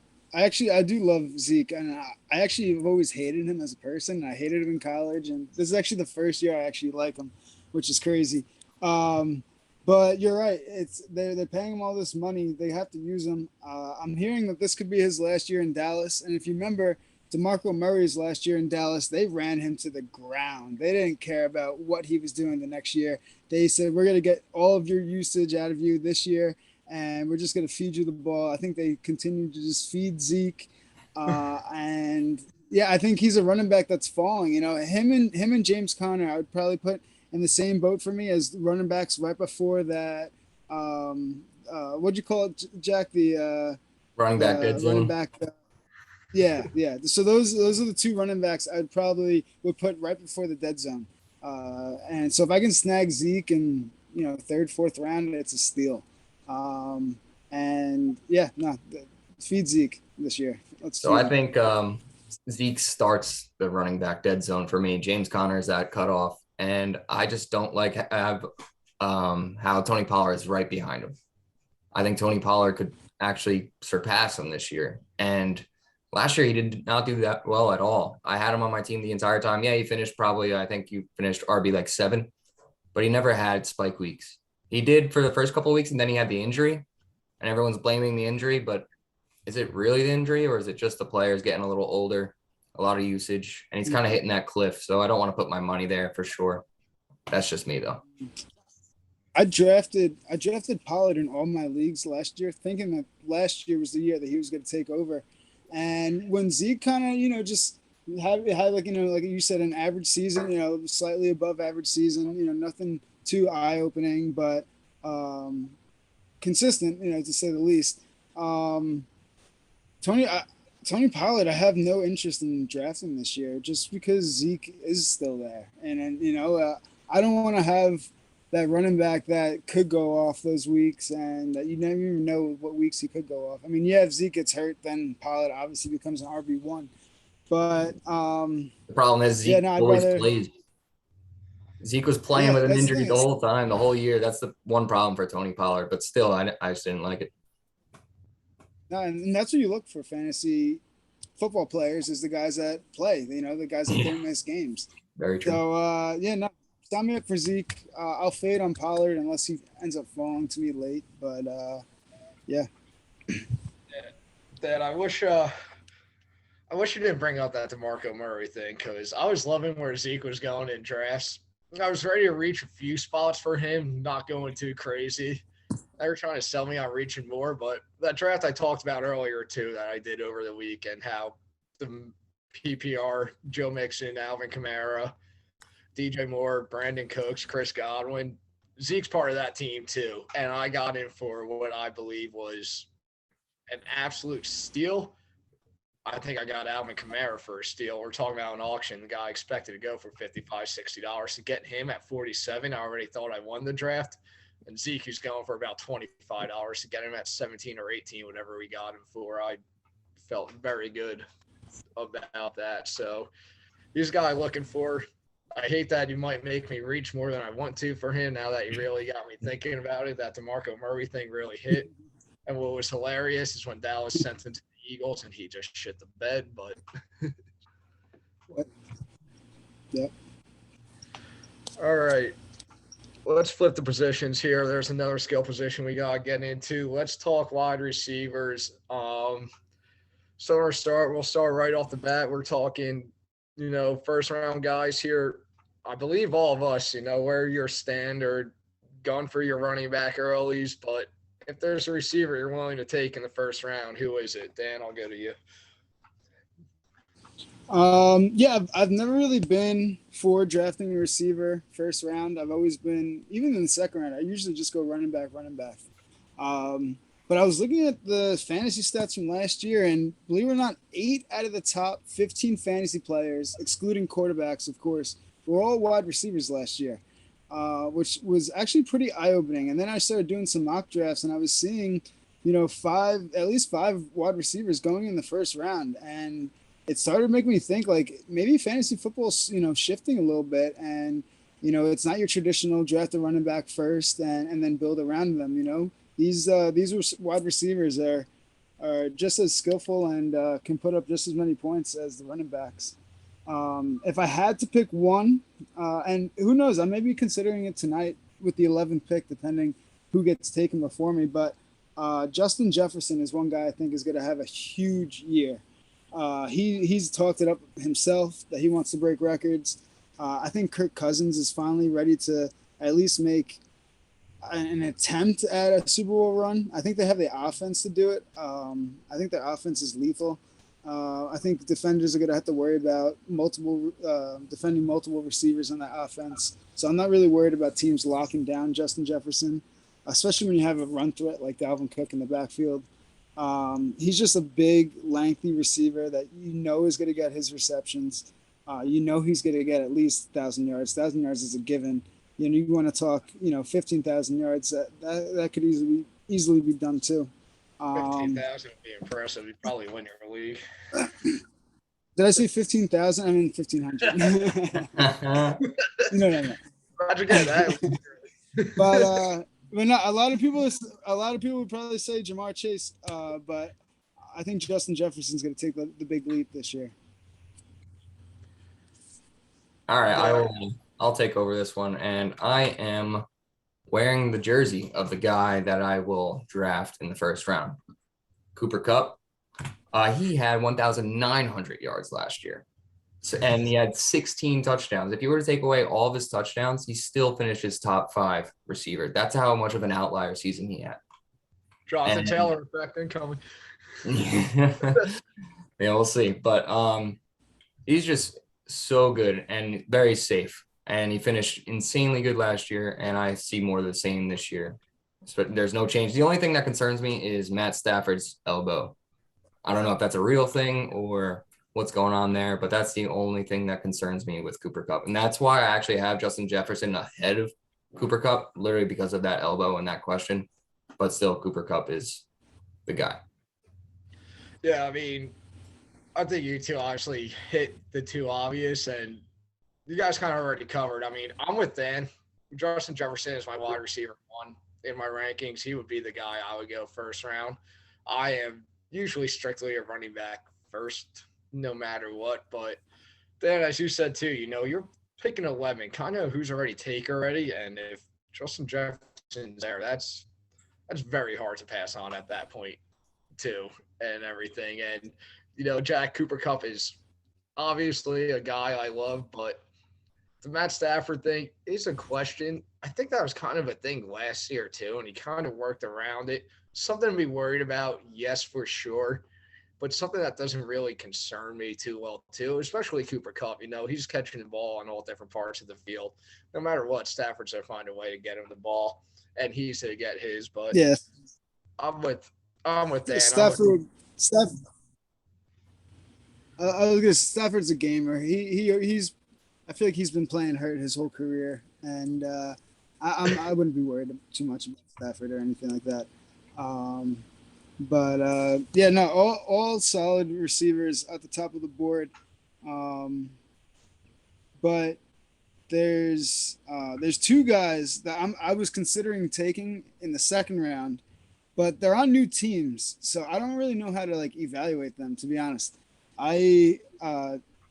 do love Zeke, and I actually have always hated him as a person. I hated him in college, and this is actually the first year I actually like him, which is crazy. But you're right. They're paying him all this money. They have to use him. I'm hearing that this could be his last year in Dallas. And if you remember DeMarco Murray's last year in Dallas, they ran him to the ground. They didn't care about what he was doing the next year. They said, we're going to get all of your usage out of you this year, and we're just going to feed you the ball. I think they continue to just feed Zeke. And, yeah, I think he's a running back that's falling. Him and James Conner, I would probably put – in the same boat for me as running backs right before that. What'd you call it, Jack? The running back dead zone. Yeah. So those are the two running backs I'd probably would put right before the dead zone. And so if I can snag Zeke in third, fourth round, it's a steal. Feed Zeke this year. I think Zeke starts the running back dead zone for me. James Conner is that cutoff. And I just don't like have how Tony Pollard is right behind him. I think Tony Pollard could actually surpass him this year. And last year, he did not do that well at all. I had him on my team the entire time. Yeah, he finished probably, I think you finished RB like 7, but he never had spike weeks. He did for the first couple of weeks, and then he had the injury, and everyone's blaming the injury. But is it really the injury, or is it just the players getting a little older, a lot of usage, and he's kind of hitting that cliff? So I don't want to put my money there for sure. That's just me, though. I drafted Pollard in all my leagues last year, thinking that last year was the year that he was going to take over. And when Zeke kind of, just had like, like you said, an average season, slightly above average season, nothing too eye-opening, but consistent, to say the least. Tony Pollard, I have no interest in drafting this year just because Zeke is still there. And I don't want to have that running back that could go off those weeks and that you never even know what weeks he could go off. I mean, yeah, if Zeke gets hurt, then Pollard obviously becomes an RB1. But the problem is Zeke always plays. Zeke was playing with an injury the whole time, the whole year. That's the one problem for Tony Pollard. But still, I just didn't like it. No, and that's what you look for fantasy football players is the guys that play, the guys that don't miss games. Very true. So, sign me up for Zeke. I'll fade on Pollard unless he ends up falling to me late. But, yeah. Dad, I wish you didn't bring up that DeMarco Murray thing because I was loving where Zeke was going in drafts. I was ready to reach a few spots for him, not going too crazy. They were trying to sell me on reaching more, but that draft I talked about earlier too that I did over the week and how the PPR, Joe Mixon, Alvin Kamara, DJ Moore, Brandon Cooks, Chris Godwin, Zeke's part of that team too. And I got in for what I believe was an absolute steal. I think I got Alvin Kamara for a steal. We're talking about an auction. The guy expected to go for $55, $60. To get him at 47, I already thought I won the draft. And Zeke, who's going for about $25 to get him at 17 or 18, whatever we got him for. I felt very good about that. So he's a guy looking for. I hate that you might make me reach more than I want to for him now that you really got me thinking about it, that DeMarco Murray thing really hit. And what was hilarious is when Dallas sent him to the Eagles and he just shit the bed, but yeah. All right. Let's flip the positions here. There's another skill position we got to get into. Let's talk wide receivers. So we'll start right off the bat. We're talking, first round guys here. I believe all of us, where your standard gun for your running back earlies, but if there's a receiver you're willing to take in the first round, who is it? Dan, I'll go to you. Yeah, I've never really been for drafting a receiver first round. I've always been, even in the second round, I usually just go running back. But I was looking at the fantasy stats from last year, and believe it or not, 8 out of the top 15 fantasy players, excluding quarterbacks, of course, were all wide receivers last year, which was actually pretty eye-opening. And then I started doing some mock drafts, and I was seeing, at least five wide receivers going in the first round, and it started making me think like maybe fantasy football's, shifting a little bit, and, it's not your traditional draft a running back first and then build around them. These wide receivers are just as skillful and can put up just as many points as the running backs. If I had to pick one, and who knows, I may be considering it tonight with the 11th pick, depending who gets taken before me. But Justin Jefferson is one guy I think is going to have a huge year. He's talked it up himself that he wants to break records. I think Kirk Cousins is finally ready to at least make an attempt at a Super Bowl run. I think they have the offense to do it. I think their offense is lethal. I think defenders are going to have to worry about defending multiple receivers on that offense. So I'm not really worried about teams locking down Justin Jefferson, especially when you have a run threat like Dalvin Cook in the backfield. He's just a big, lengthy receiver that is going to get his receptions. He's going to get at least 1,000 yards. 1,000 yards is a given. You want to talk, 15,000 yards. That could easily be done too. 15,000 would be impressive. You'd probably win your league. Did I say 15,000? I mean 1,500. No. Roger, get that. But not a lot of people would probably say Jamar Chase, but I think Justin Jefferson's going to take the big leap this year. All right, Yeah. I'll take over this one, and I am wearing the jersey of the guy that I will draft in the first round, Cooper Kupp. He had 1,900 yards last year, and he had 16 touchdowns. If you were to take away all of his touchdowns, he still finishes top 5 receiver. That's how much of an outlier season he had. Jonathan Taylor effect incoming. Yeah, we'll see. But he's just so good and very safe. And he finished insanely good last year, and I see more of the same this year. But there's no change. The only thing that concerns me is Matt Stafford's elbow. I don't know if that's a real thing or what's going on there, but that's the only thing that concerns me with Cooper Kupp. And that's why I actually have Justin Jefferson ahead of Cooper Kupp, literally because of that elbow and that question. But still, Cooper Kupp is the guy. Yeah, I mean, I think you two obviously hit the two obvious, and you guys kind of already covered. I mean, I'm with Dan. Justin Jefferson is my wide receiver 1 in my rankings. He would be the guy I would go first round. I am usually strictly a running back first, no matter what. But then, as you said too, you're picking 11, kind of who's already already, and if Justin Jefferson's there, that's very hard to pass on at that point too, and everything. And Jack, Cooper Kupp is obviously a guy I love, but the Matt Stafford thing is a question. I think that was kind of a thing last year too, and he kind of worked around it. Something to be worried about, yes, for sure, but something that doesn't really concern me too well too, especially Cooper Kupp. He's catching the ball on all different parts of the field. No matter what, Stafford's going to find a way to get him the ball, and he's to get his. But yeah, I'm with Dan. Stafford. Stafford's a gamer. He's. I feel like he's been playing hurt his whole career, and I wouldn't be worried too much about Stafford or anything like that. All solid receivers at the top of the board. But there's 2 guys that I was considering taking in the second round, but they're on new teams, so I don't really know how to evaluate them, to be honest.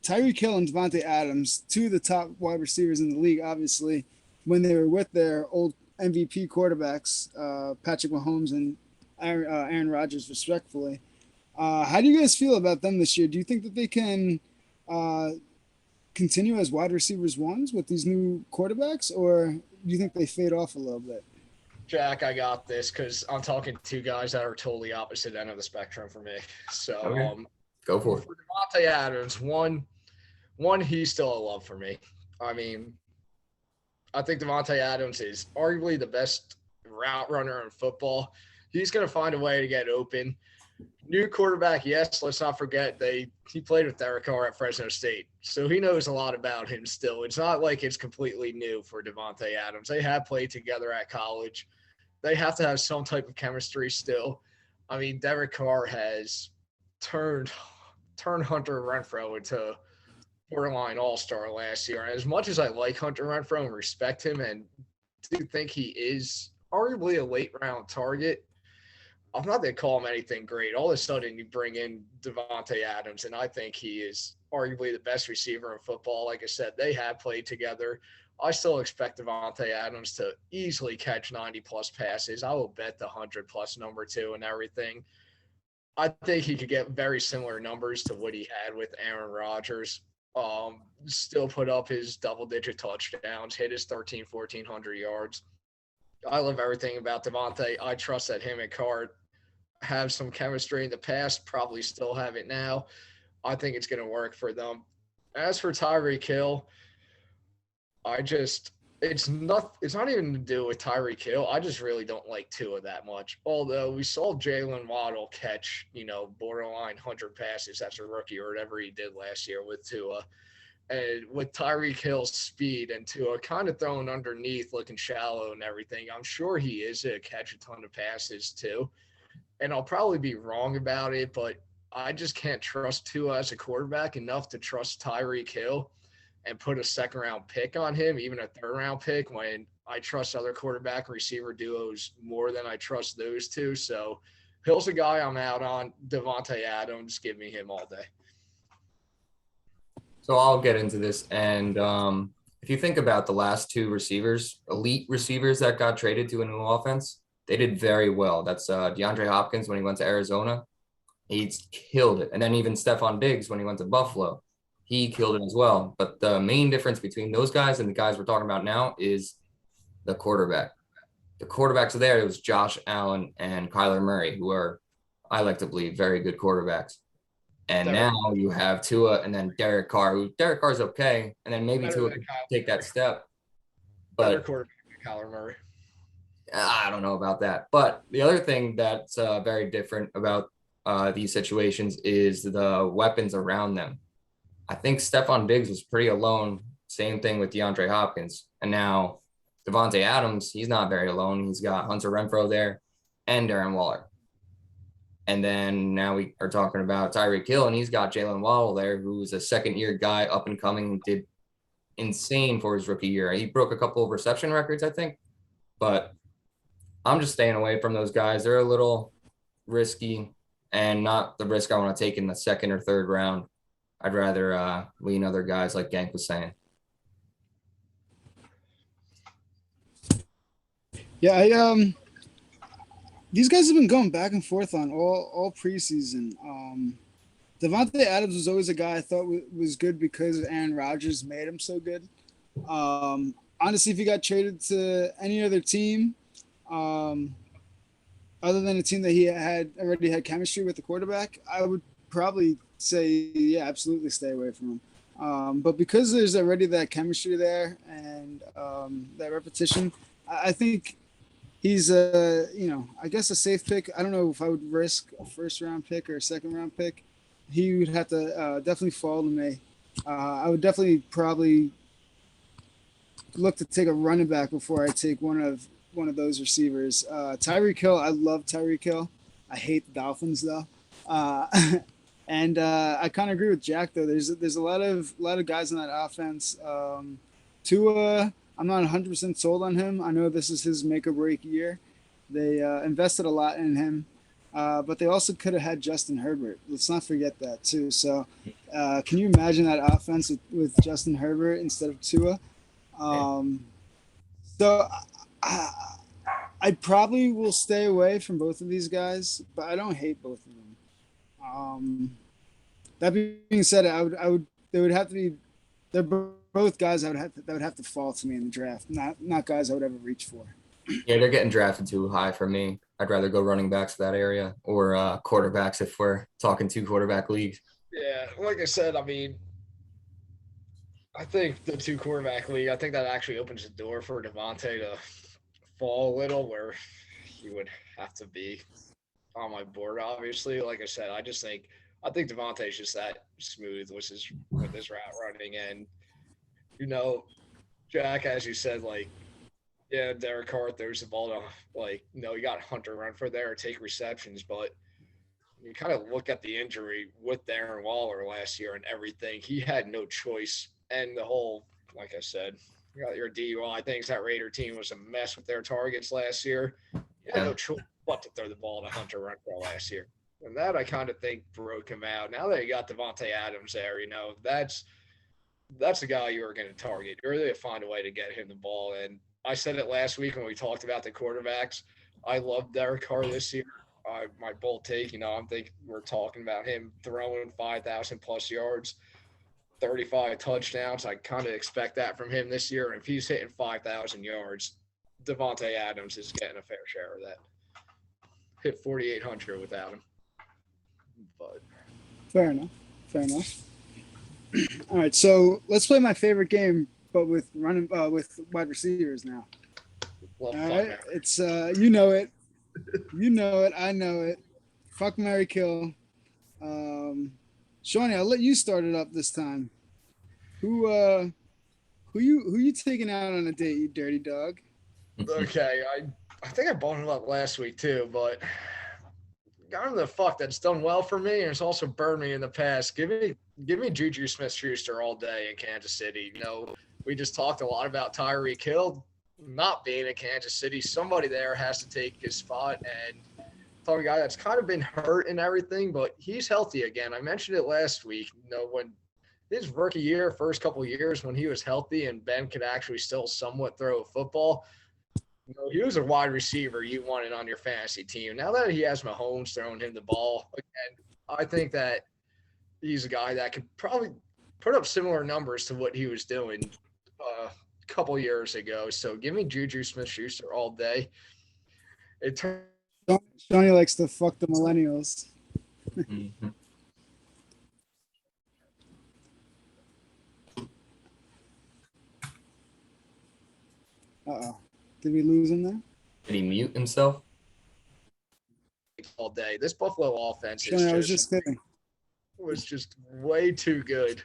Tyreek Hill and Devontae Adams, 2 of the top wide receivers in the league, obviously, when they were with their old MVP quarterbacks, Patrick Mahomes and Aaron Rodgers, respectfully. How do you guys feel about them this year? Do you think that they can continue as wide receivers 1s with these new quarterbacks, or do you think they fade off a little bit? Jack, I got this because I'm talking to 2 guys that are totally opposite end of the spectrum for me. So, okay. Go for it. For Devontae Adams, one, he's still a love for me. I mean, I think Devontae Adams is arguably the best route runner in football. He's going to find a way to get open. New quarterback, yes. Let's not forget he played with Derek Carr at Fresno State, so he knows a lot about him still. It's not like it's completely new for Devontae Adams. They have played together at college. They have to have some type of chemistry still. I mean, Derek Carr has turned Hunter Renfrow into borderline all-star last year. And as much as I like Hunter Renfrow and respect him and do think he is arguably a late-round target, I'm not going to call him anything great. All of a sudden, you bring in Devontae Adams, and I think he is arguably the best receiver in football. Like I said, they have played together. I still expect Devontae Adams to easily catch 90-plus passes. I will bet the 100-plus number, too, and everything. I think he could get very similar numbers to what he had with Aaron Rodgers. Still put up his double-digit touchdowns, hit his 1,400 yards. I love everything about Devontae. I trust that him and Carr have some chemistry in the past, probably still have it now. I think it's going to work for them. As for Tyreek Hill, it's not even to do with Tyreek Hill. I just really don't like Tua that much. Although we saw Jalen Waddle catch, borderline 100 passes as a rookie or whatever he did last year with Tua. And with Tyreek Hill's speed and Tua kind of throwing underneath, looking shallow and everything, I'm sure he is to catch a ton of passes too. And I'll probably be wrong about it, but I just can't trust Tua as a quarterback enough to trust Tyreek Hill and put a second-round pick on him, even a third-round pick, when I trust other quarterback and receiver duos more than I trust those two. So Hill's a guy I'm out on. Davante Adams, give me him all day. So I'll get into this. And if you think about the last two receivers, elite receivers that got traded to a new offense, they did very well. That's DeAndre Hopkins when he went to Arizona. He's killed it. And then even Stephon Diggs when he went to Buffalo, he killed it as well. But the main difference between those guys and the guys we're talking about now is the quarterback. The quarterbacks there, it was Josh Allen and Kyler Murray, who are, I like to believe, very good quarterbacks. And now you have Tua and then Derek Carr, who Derek Carr's okay. And then maybe Tua could take that step. Better quarterback than Kyler Murray. I don't know about that. But the other thing that's very different about these situations is the weapons around them. I think Stephon Diggs was pretty alone. Same thing with DeAndre Hopkins. And now Davante Adams, he's not very alone. He's got Hunter Renfrow there and Darren Waller. And then now we are talking about Tyreek Hill, and he's got Jalen Waddle there, who's a second-year guy, up and coming, did insane for his rookie year. He broke a couple of reception records, I think. But I'm just staying away from those guys. They're a little risky and not the risk I want to take in the second or third round. I'd rather lean other guys like Gank was saying. Yeah, these guys have been going back and forth on all preseason. Davante Adams was always a guy I thought was good because Aaron Rodgers made him so good. Honestly, if he got traded to any other team, other than a team that he already had chemistry with the quarterback, I would probably say, yeah, absolutely stay away from him. But because there's already that chemistry there and that repetition, I think he's I guess a safe pick. I don't know if I would risk a first-round pick or a second-round pick. He would have to definitely fall to me. I would definitely probably look to take a running back before I take one of those receivers. Tyreek Hill, I love Tyreek Hill. I hate the Dolphins though. And I kind of agree with Jack though. There's a lot of guys in that offense. Tua, I'm not 100% sold on him. I know this is his make or break year. They invested a lot in him, but they also could have had Justin Herbert. Let's not forget that too. So, can you imagine that offense with Justin Herbert instead of Tua? So, I probably will stay away from both of these guys, but I don't hate both of them. That being said, they would have to be. They're both guys that would have to fall to me in the draft. Not guys I would ever reach for. Yeah, they're getting drafted too high for me. I'd rather go running backs to that area or quarterbacks if we're talking 2 quarterback leagues. Yeah, like I said, I mean, I think the 2 quarterback league, I think that actually opens the door for Davante to fall a little, where he would have to be on my board. Obviously, like I said, I think Davante's just that smooth with his route running, and Jack, as you said, Derek Carr throws the ball to you got Hunter Renfrow there, take receptions, but you kind of look at the injury with Darren Waller last year and everything. He had no choice, and the whole, like I said, you got your DUI things. That Raider team was a mess with their targets last year. He had no choice but to throw the ball to Hunter Renfrow last year. And that I kind of think broke him out. Now that you got Davante Adams there, that's the guy you are going to target. You're really going to find a way to get him the ball. And I said it last week when we talked about the quarterbacks. I love Derek Carr this year. My bold take, I'm thinking we're talking about him throwing 5,000 plus yards, 35 touchdowns. I kind of expect that from him this year. And if he's hitting 5,000 yards, Davante Adams is getting a fair share of that. Hit 4,800 without him. But fair enough. All right, so let's play my favorite game, but with wide receivers now. All right, it's you know it, I know it. Fuck, marry, kill. Shawnee, I'll let you start it up this time. Who you taking out on a date, you dirty dog? Okay, I think I brought it up last week too, but guy in the fuck that's done well for me and has also burned me in the past. Give me Juju Smith-Schuster all day in Kansas City. We just talked a lot about Tyreek Hill. not being in Kansas City, somebody there has to take his spot. And talking a guy that's kind of been hurt and everything, but he's healthy again. I mentioned it last week. When his rookie year, first couple of years, when he was healthy and Ben could actually still somewhat throw a football, he was a wide receiver you wanted on your fantasy team. Now that he has Mahomes throwing him the ball, again, I think that he's a guy that could probably put up similar numbers to what he was doing a couple years ago. So give me Juju Smith-Schuster all day. It turns Shawnee likes to fuck the millennials. Mm-hmm. Uh-oh. Did we lose him there? Did he mute himself? all day. This Buffalo offense Shawnee, I was just kidding. was just way too good.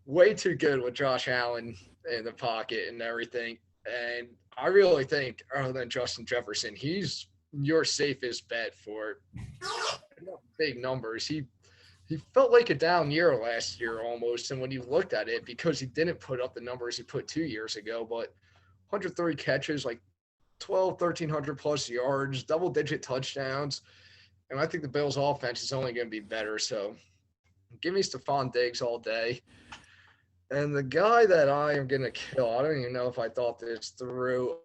Way too good with Josh Allen in the pocket and everything. And I really think, other than Justin Jefferson, he's your safest bet for big numbers. He felt like a down year last year almost. And when you looked at it, because he didn't put up the numbers he put 2 years ago, but 130 catches, like 1,300 plus yards, double-digit touchdowns. And I think the Bills' offense is only going to be better. So give me Stephon Diggs all day. And the guy that I am going to kill, I don't even know if I thought this through.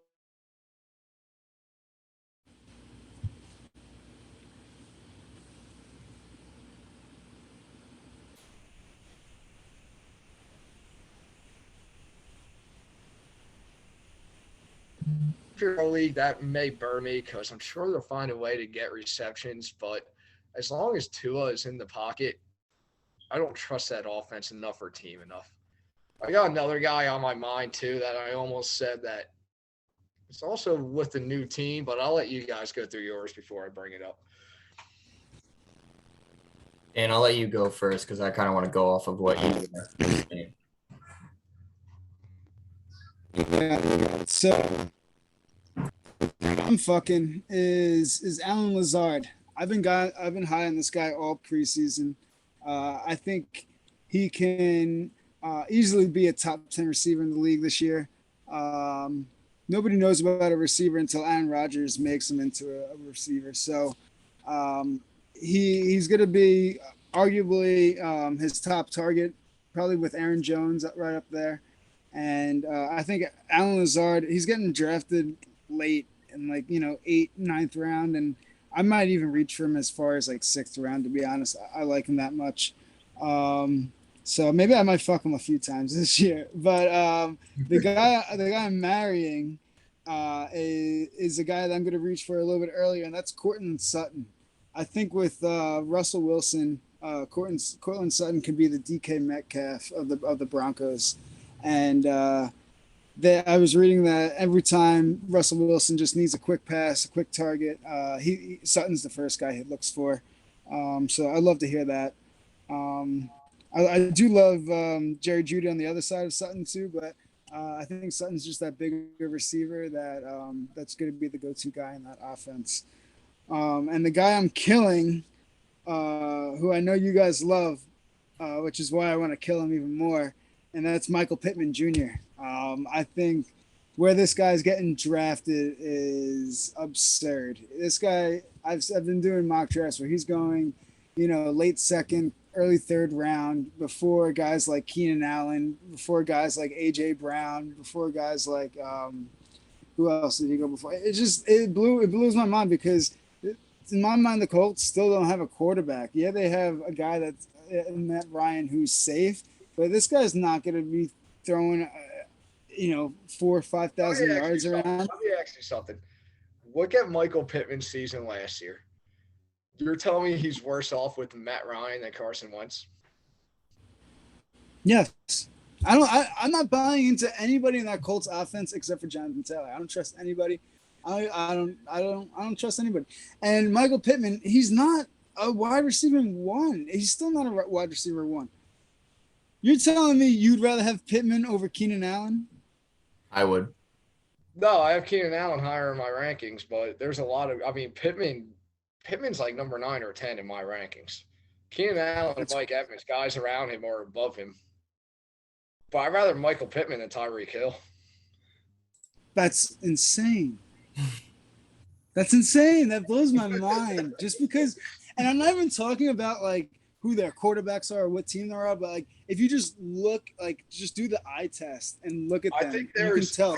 If you're a league, that may burn me because I'm sure they'll find a way to get receptions. But as long as Tua is in the pocket, I don't trust that offense enough or team enough. I got another guy on my mind, too, that I almost said that it's also with the new team, but I'll let you guys go through yours before I bring it up. And I'll let you go first because I kind of want to go off of what you were saying. Yeah, so I'm fucking is Alan Lazard. I've been high on this guy all preseason. I think he can easily be a top 10 receiver in the league this year. Nobody knows about a receiver until Aaron Rodgers makes him into a receiver. So he's going to be arguably his top target, probably with Aaron Jones right up there. And I think Alan Lazard, he's getting drafted late in 8th, 9th round. And I might even reach for him as far as 6th round, to be honest. I like him that much. So maybe I might fuck him a few times this year. But the guy I'm marrying is a guy that I'm going to reach for a little bit earlier, and that's Courtland Sutton. I think with Russell Wilson, Courtland Sutton can be the DK Metcalf of the Broncos. And I was reading that every time Russell Wilson just needs a quick pass, a quick target, Sutton's the first guy he looks for. So I love to hear that. I do love Jerry Jeudy on the other side of Sutton too, but I think Sutton's just that bigger receiver that's going to be the go-to guy in that offense. And the guy I'm killing, who I know you guys love, which is why I want to kill him even more, and that's Michael Pittman Jr. I think where this guy's getting drafted is absurd. This guy, I've been doing mock drafts where he's going, late second, early third round, before guys like Keenan Allen, before guys like AJ Brown, before guys like who else did he go before? It blows my mind because in my mind the Colts still don't have a quarterback. Yeah, they have a guy that's Matt Ryan who's safe, but this guy's not going to be throwing 4,000 or 5,000 yards around. Let me ask you something. Look at Michael Pittman's season last year. You're telling me he's worse off with Matt Ryan than Carson Wentz? Yes. I'm not buying into anybody in that Colts offense except for Jonathan Taylor. I don't trust anybody. I don't trust anybody. And Michael Pittman, he's not a wide receiver one. He's still not a wide receiver one. You're telling me you'd rather have Pittman over Keenan Allen? I would. No, I have Keenan Allen higher in my rankings, but there's a lot of Pittman's like number 9 or 10 in my rankings. Keenan Allen and Mike Evans, guys around him are above him. But I'd rather Michael Pittman than Tyreek Hill. That's insane. That's insane. That blows my mind. Just because, and I'm not even talking about like who their quarterbacks are or what team they're on, but like if you just look, like just do the eye test and look at I them, think you can there's tell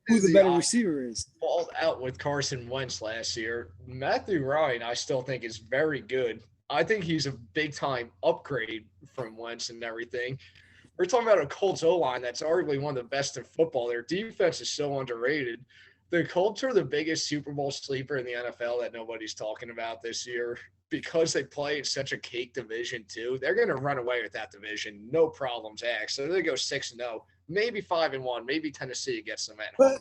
who the better receiver is. Balled out with Carson Wentz last year. Matthew Ryan, I still think is very good. I think he's a big time upgrade from Wentz and everything. We're talking about a Colts O-line that's arguably one of the best in football. Their defense is so underrated. The Colts are the biggest Super Bowl sleeper in the NFL that nobody's talking about this year because they play in such a cake division too. They're going to run away with that division, no problems asked. So they go 6-0, maybe 5-1, maybe Tennessee gets them at home.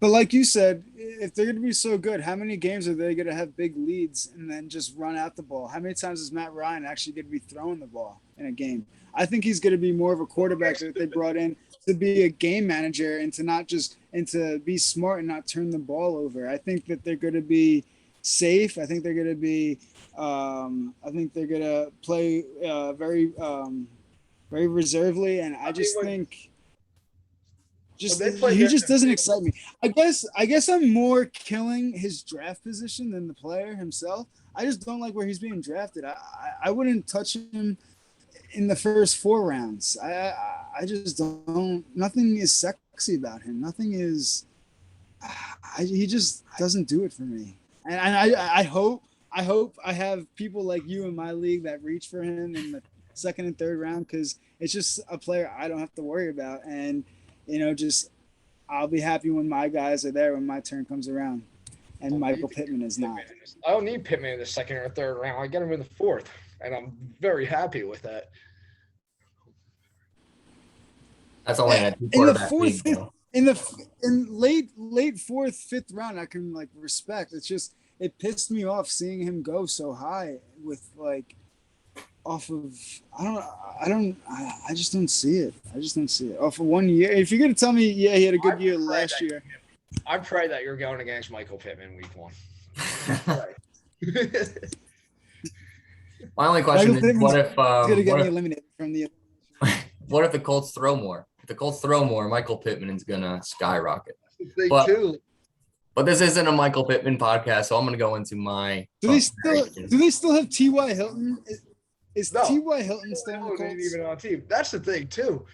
But like you said, if they're going to be so good, how many games are they going to have big leads and then just run out the ball? How many times is Matt Ryan actually going to be throwing the ball in a game? I think he's going to be more of a quarterback that they brought in to be a game manager and to not just and to be smart and not turn the ball over. I think that they're going to be safe. I think they're going to be. I think they're going to play very reservedly, and I just think. He just doesn't excite me. I guess I'm more killing his draft position than the player himself. I just don't like where he's being drafted. I wouldn't touch him in the first 4 rounds. I just don't. Nothing is sexy about him. Nothing is. He just doesn't do it for me. And I hope I have people like you in my league that reach for him in the 2nd and 3rd round because it's just a player I don't have to worry about. And just I'll be happy when my guys are there when my turn comes around. And Michael Pittman is not. I don't need Pittman in the 2nd or 3rd round. I get him in the 4th, and I'm very happy with that. That's only a 2-quarterback league, in late 4th, 5th round, I can like respect. It's just it pissed me off seeing him go so high with like off of I just don't see it. Off of 1 year. If you're gonna tell me, yeah, he had a good year last year. I pray that you're going against Michael Pittman week 1. My only question is, what if eliminated from the what if the Colts throw more? If the Colts throw more, Michael Pittman is gonna skyrocket. But this isn't a Michael Pittman podcast, so I'm gonna go into my. Do they still have T.Y. Hilton? Is T.Y. Hilton still on the Colts? Even on team. That's the thing too.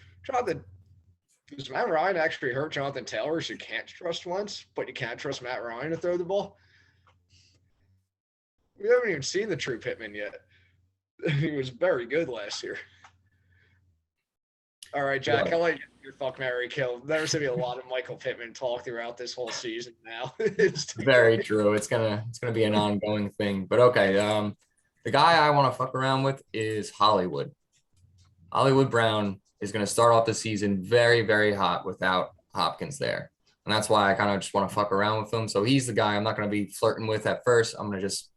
Does Matt Ryan actually hurt Jonathan Taylor? So you can't trust Wentz, but you can't trust Matt Ryan to throw the ball. We haven't even seen the true Pittman yet. He was very good last year. All right, Jack, I'll let you your fuck, marry, kill. There's gonna be a lot of Michael Pittman talk throughout this whole season now. It's very true. It's gonna be an ongoing thing. But okay, the guy I want to fuck around with is Hollywood. Hollywood Brown is going to start off the season very, very hot without Hopkins there. And that's why I kind of just want to fuck around with him. So he's the guy I'm not going to be flirting with at first. I'm going to just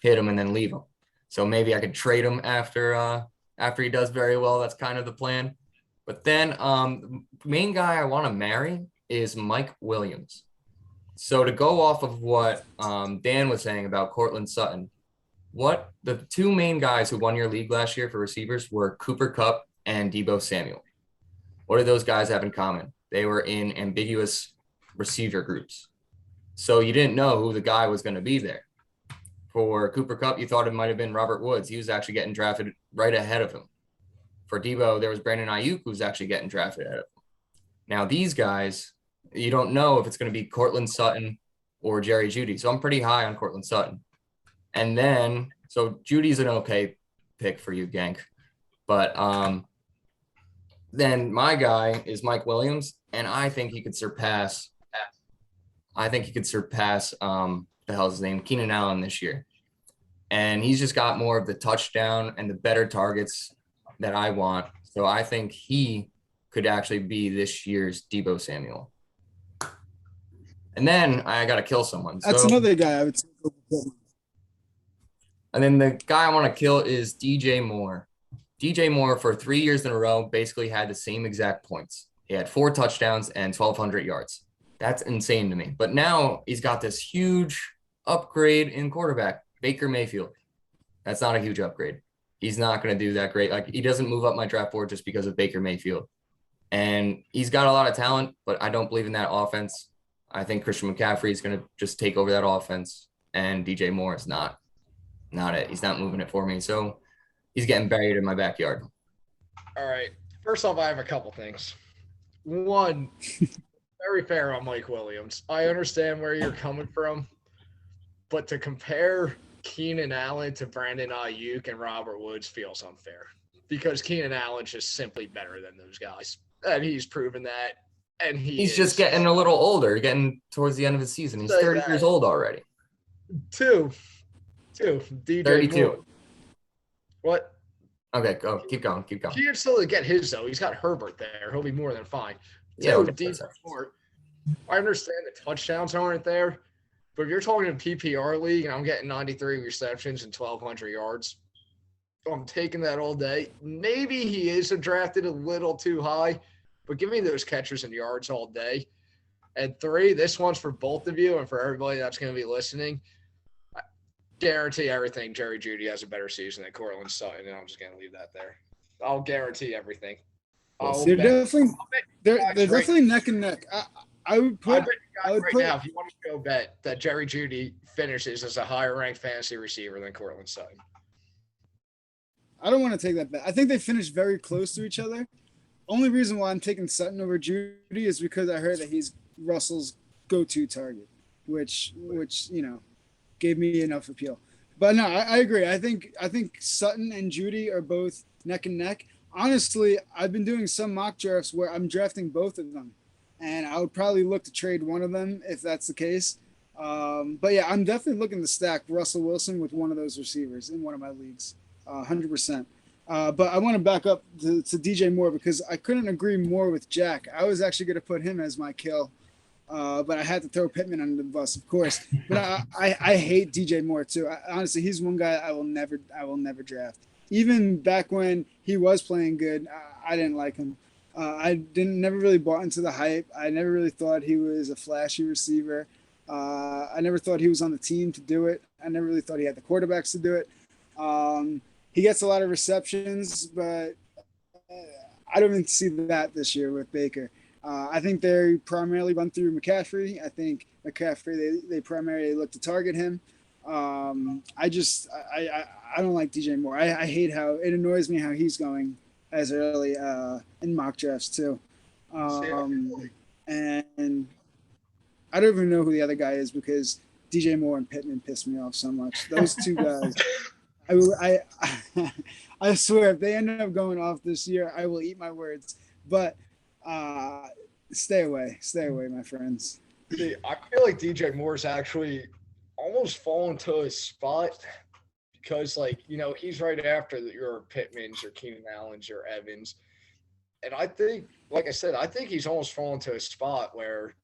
hit him and then leave him. So maybe I could trade him after he does very well. That's kind of the plan. But then the main guy I want to marry is Mike Williams. So to go off of what Dan was saying about Cortland Sutton, what the 2 main guys who won your league last year for receivers were Cooper Kupp and Deebo Samuel. What did those guys have in common? They were in ambiguous receiver groups. So you didn't know who the guy was going to be there. For Cooper Kupp, you thought it might have been Robert Woods. He was actually getting drafted right ahead of him. For Deebo, there was Brandon Ayuk, who's actually getting drafted ahead of him. Now, these guys, you don't know if it's going to be Cortland Sutton or Jerry Jeudy. So I'm pretty high on Cortland Sutton. And then, so Judy's an okay pick for you, Gank. But then my guy is Mike Williams, and I think he could surpass the hell's his name, Keenan Allen this year. And he's just got more of the touchdown and the better targets that I want. So I think he could actually be this year's Deebo Samuel. And then I got to kill someone. That's another guy I would say. And then the guy I want to kill is DJ Moore. DJ Moore, for 3 years in a row, basically had the same exact points. He had 4 touchdowns and 1,200 yards. That's insane to me. But now he's got this huge upgrade in quarterback, Baker Mayfield. That's not a huge upgrade. He's not going to do that great. Like, he doesn't move up my draft board just because of Baker Mayfield. And he's got a lot of talent, but I don't believe in that offense. I think Christian McCaffrey is going to just take over that offense, and DJ Moore is not it. He's not moving it for me. So he's getting buried in my backyard. All right. First off, I have a couple things. One, very fair on Mike Williams. I understand where you're coming from, but to compare Keenan Allen to Brandon Ayuk and Robert Woods feels unfair because Keenan Allen's just simply better than those guys, and he's proven that. And he's just getting a little older, getting towards the end of the season. He's 30 years old already. Two, DJ 32. Moore. What? Okay, go. Keep going. He can still get his, though. He's got Herbert there. He'll be more than fine. Yeah, DJ Moore. I understand the touchdowns aren't there, but if you're talking a PPR league and I'm getting 93 receptions and 1,200 yards, I'm taking that all day. Maybe he is drafted a little too high, but give me those catches and yards all day. And 3, this one's for both of you and for everybody that's going to be listening. I guarantee everything Jerry Jeudy has a better season than Cortland Sutton, and I'm just going to leave that there. I'll guarantee everything. They're definitely neck and neck. I would put now, if you want to go bet that Jerry Jeudy finishes as a higher ranked fantasy receiver than Cortland Sutton. I don't want to take that bet. I think they finished very close to each other. Only reason why I'm taking Sutton over Jeudy is because I heard that he's Russell's go-to target, which gave me enough appeal. But no, I agree. I think Sutton and Jeudy are both neck and neck. Honestly, I've been doing some mock drafts where I'm drafting both of them, and I would probably look to trade one of them if that's the case. But yeah, I'm definitely looking to stack Russell Wilson with one of those receivers in one of my leagues, 100%. But I want to back up to DJ Moore because I couldn't agree more with Jack. I was actually going to put him as my kill, but I had to throw Pittman under the bus, of course. But I hate DJ Moore too. Honestly, he's one guy I will never draft. Even back when he was playing good, I didn't like him. I never really bought into the hype. I never really thought he was a flashy receiver. I never thought he was on the team to do it. I never really thought he had the quarterbacks to do it. He gets a lot of receptions, but I don't even see that this year with Baker. I think they primarily run through McCaffrey. I think McCaffrey, they primarily look to target him. I don't like DJ Moore. I hate how it annoys me how he's going as early in mock drafts too. And I don't even know who the other guy is because DJ Moore and Pittman pissed me off so much. Those two guys. I swear, if they end up going off this year, I will eat my words. But stay away, my friends. See, I feel like DJ Moore's actually almost fallen to his spot because, he's right after your Pittmans or Keenan Allens or Evans. And I think, like I said, I think he's almost fallen to a spot where,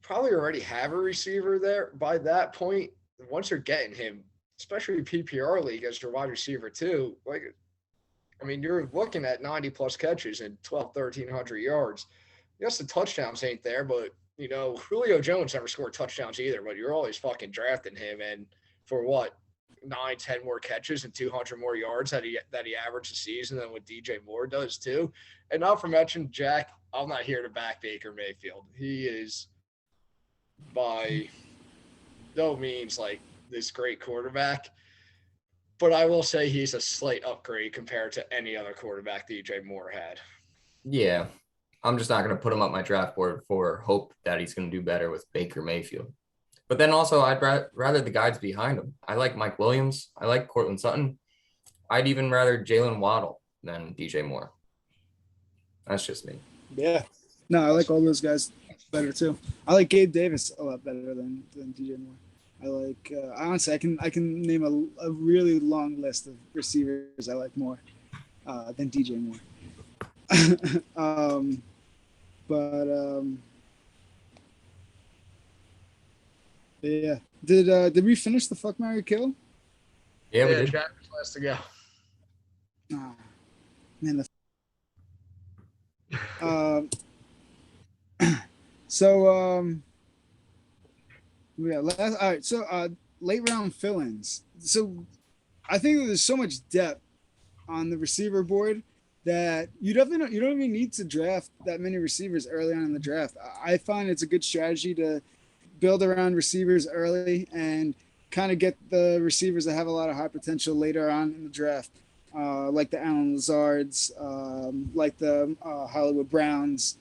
probably already have a receiver there by that point. Once you're getting him, especially PPR league as your wide receiver too, you're looking at 90+ catches and 1,300 yards. Yes, the touchdowns ain't there, but Julio Jones never scored touchdowns either, but you're always fucking drafting him. And for what, 9-10 more catches and 200 more yards that he averaged a season than what DJ Moore does too. And not to mention, Jack, I'm not here to back Baker Mayfield. He is by no means this great quarterback, but I will say he's a slight upgrade compared to any other quarterback DJ Moore had. Yeah. I'm just not going to put him up my draft board for hope that he's going to do better with Baker Mayfield. But then also, I'd rather the guys behind him. I like Mike Williams. I like Cortland Sutton. I'd even rather Jalen Waddle than DJ Moore. That's just me. Yeah. No, I like all those guys better too. I like Gabe Davis a lot better than DJ Moore. I like honestly, I can name a really long list of receivers I like more than DJ Moore. Yeah. Did we finish the fuck, marry, kill? Yeah, we did. Jack was last to go. Oh, man, all right. So late round fill-ins. So I think there's so much depth on the receiver board that you don't even need to draft that many receivers early on in the draft. I find it's a good strategy to build around receivers early and kind of get the receivers that have a lot of high potential later on in the draft, like the Allen Lazards, like the Hollywood Browns,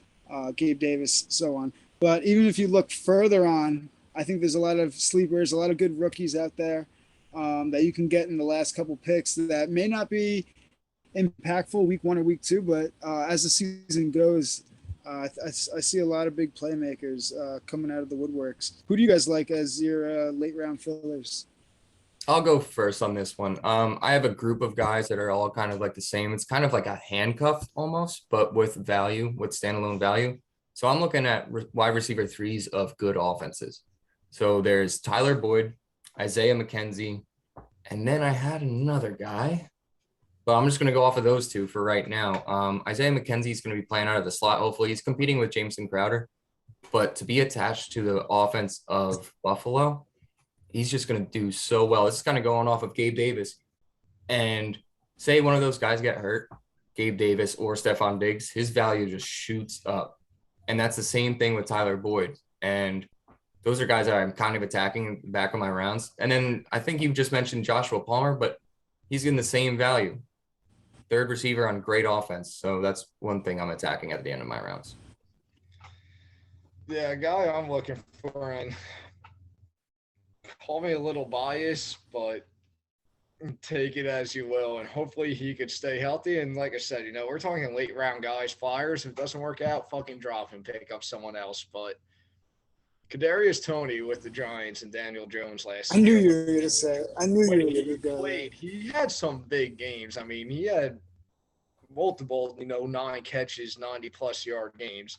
Gabe Davis, so on. But even if you look further on, I think there's a lot of sleepers, a lot of good rookies out there that you can get in the last couple picks that may not be impactful week 1 or week 2, but as the season goes, I see a lot of big playmakers coming out of the woodworks. Who do you guys like as your late round fillers? I'll go first on this one. I have a group of guys that are all kind of like the same. It's kind of like a handcuff almost, but with value, with standalone value. So I'm looking at wide receiver threes of good offenses. So there's Tyler Boyd, Isaiah McKenzie, and then I had another guy, but I'm just going to go off of those two for right now. Isaiah McKenzie is going to be playing out of the slot. Hopefully he's competing with Jameson Crowder, but to be attached to the offense of Buffalo, he's just going to do so well. This is kind of going off of Gabe Davis. And say one of those guys get hurt, Gabe Davis or Stephon Diggs, his value just shoots up. And that's the same thing with Tyler Boyd. And those are guys that I'm kind of attacking in the back of my rounds. And then I think you just mentioned Joshua Palmer, but he's in the same value. Third receiver on great offense. So that's one thing I'm attacking at the end of my rounds. Yeah, a guy I'm looking for, and call me a little biased, but take it as you will. And hopefully he could stay healthy. And like I said, we're talking late round guys, flyers. If it doesn't work out, fucking drop and pick up someone else. But Kadarius Toney with the Giants and Daniel Jones last year. I knew year. you were going to say it. I knew you were going to go. He had some big games. I mean, he had multiple, 9 catches, 90-plus yard games.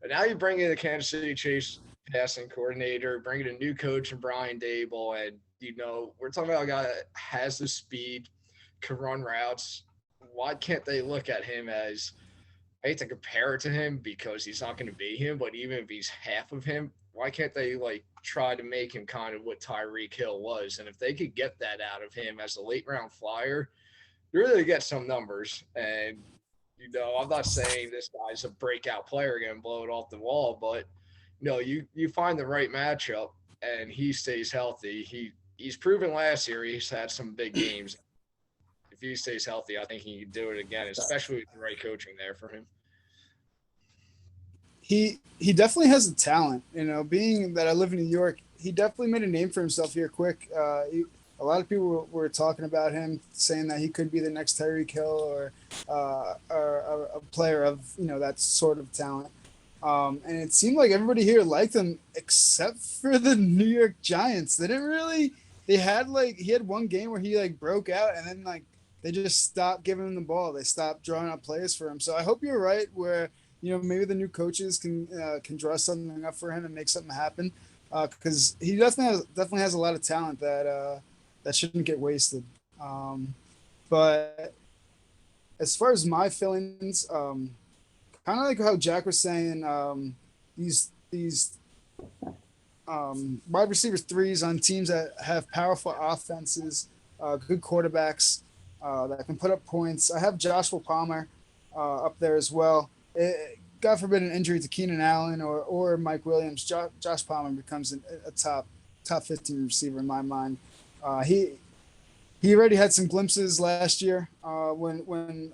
And now you bring in the Kansas City Chiefs passing coordinator, bring in a new coach in Brian Dable, and, we're talking about a guy that has the speed, can run routes. Why can't they look at him as – I hate to compare it to him because he's not going to be him, but even if he's half of him, why can't they, try to make him kind of what Tyreek Hill was? And if they could get that out of him as a late-round flyer, you really get some numbers. And, I'm not saying this guy's a breakout player going to blow it off the wall, but, you find the right matchup and he stays healthy. He's proven last year he's had some big games. If he stays healthy, I think he can do it again, especially with the right coaching there for him. He definitely has the talent, being that I live in New York, he definitely made a name for himself here quick. A lot of people were talking about him, saying that he could be the next Tyreek Hill or a player of, that sort of talent. And it seemed like everybody here liked him except for the New York Giants. They didn't really – he had one game where he, broke out and then, they just stopped giving him the ball. They stopped drawing up plays for him. So I hope you're right where – maybe the new coaches can draw something up for him and make something happen, because he definitely has a lot of talent that shouldn't get wasted. But as far as my feelings, kind of like how Jack was saying, these wide receivers threes on teams that have powerful offenses, good quarterbacks that can put up points. I have Joshua Palmer up there as well. God forbid an injury to Keenan Allen or Mike Williams, Josh Palmer becomes a top 15 receiver in my mind. He already had some glimpses last year when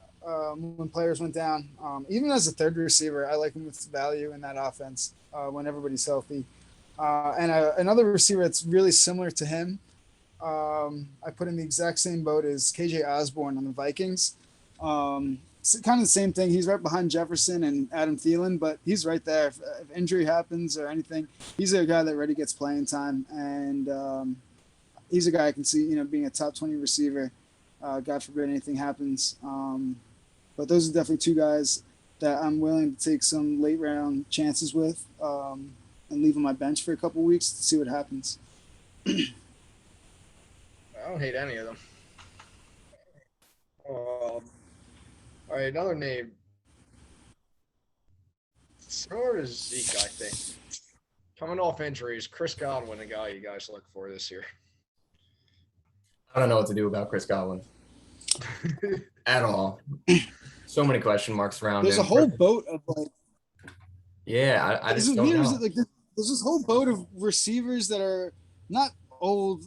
players went down. Even as a third receiver, I like him with value in that offense when everybody's healthy. And another receiver that's really similar to him, I put in the exact same boat as KJ Osborne on the Vikings. It's kind of the same thing. He's right behind Jefferson and Adam Thielen, but he's right there. If injury happens or anything, he's a guy that already gets playing time, and he's a guy I can see, being a top 20 receiver. God forbid anything happens. But those are definitely two guys that I'm willing to take some late round chances with and leave on my bench for a couple weeks to see what happens. I don't hate any of them. All right, another name. Similar to Zeke, I think. Coming off injuries, Chris Godwin, a guy you guys look for this year. I don't know what to do about Chris Godwin at all. So many question marks around There's him. a whole boat of like. Yeah, I Is just it don't weird? Is know. it like there's this whole boat of receivers that are not old,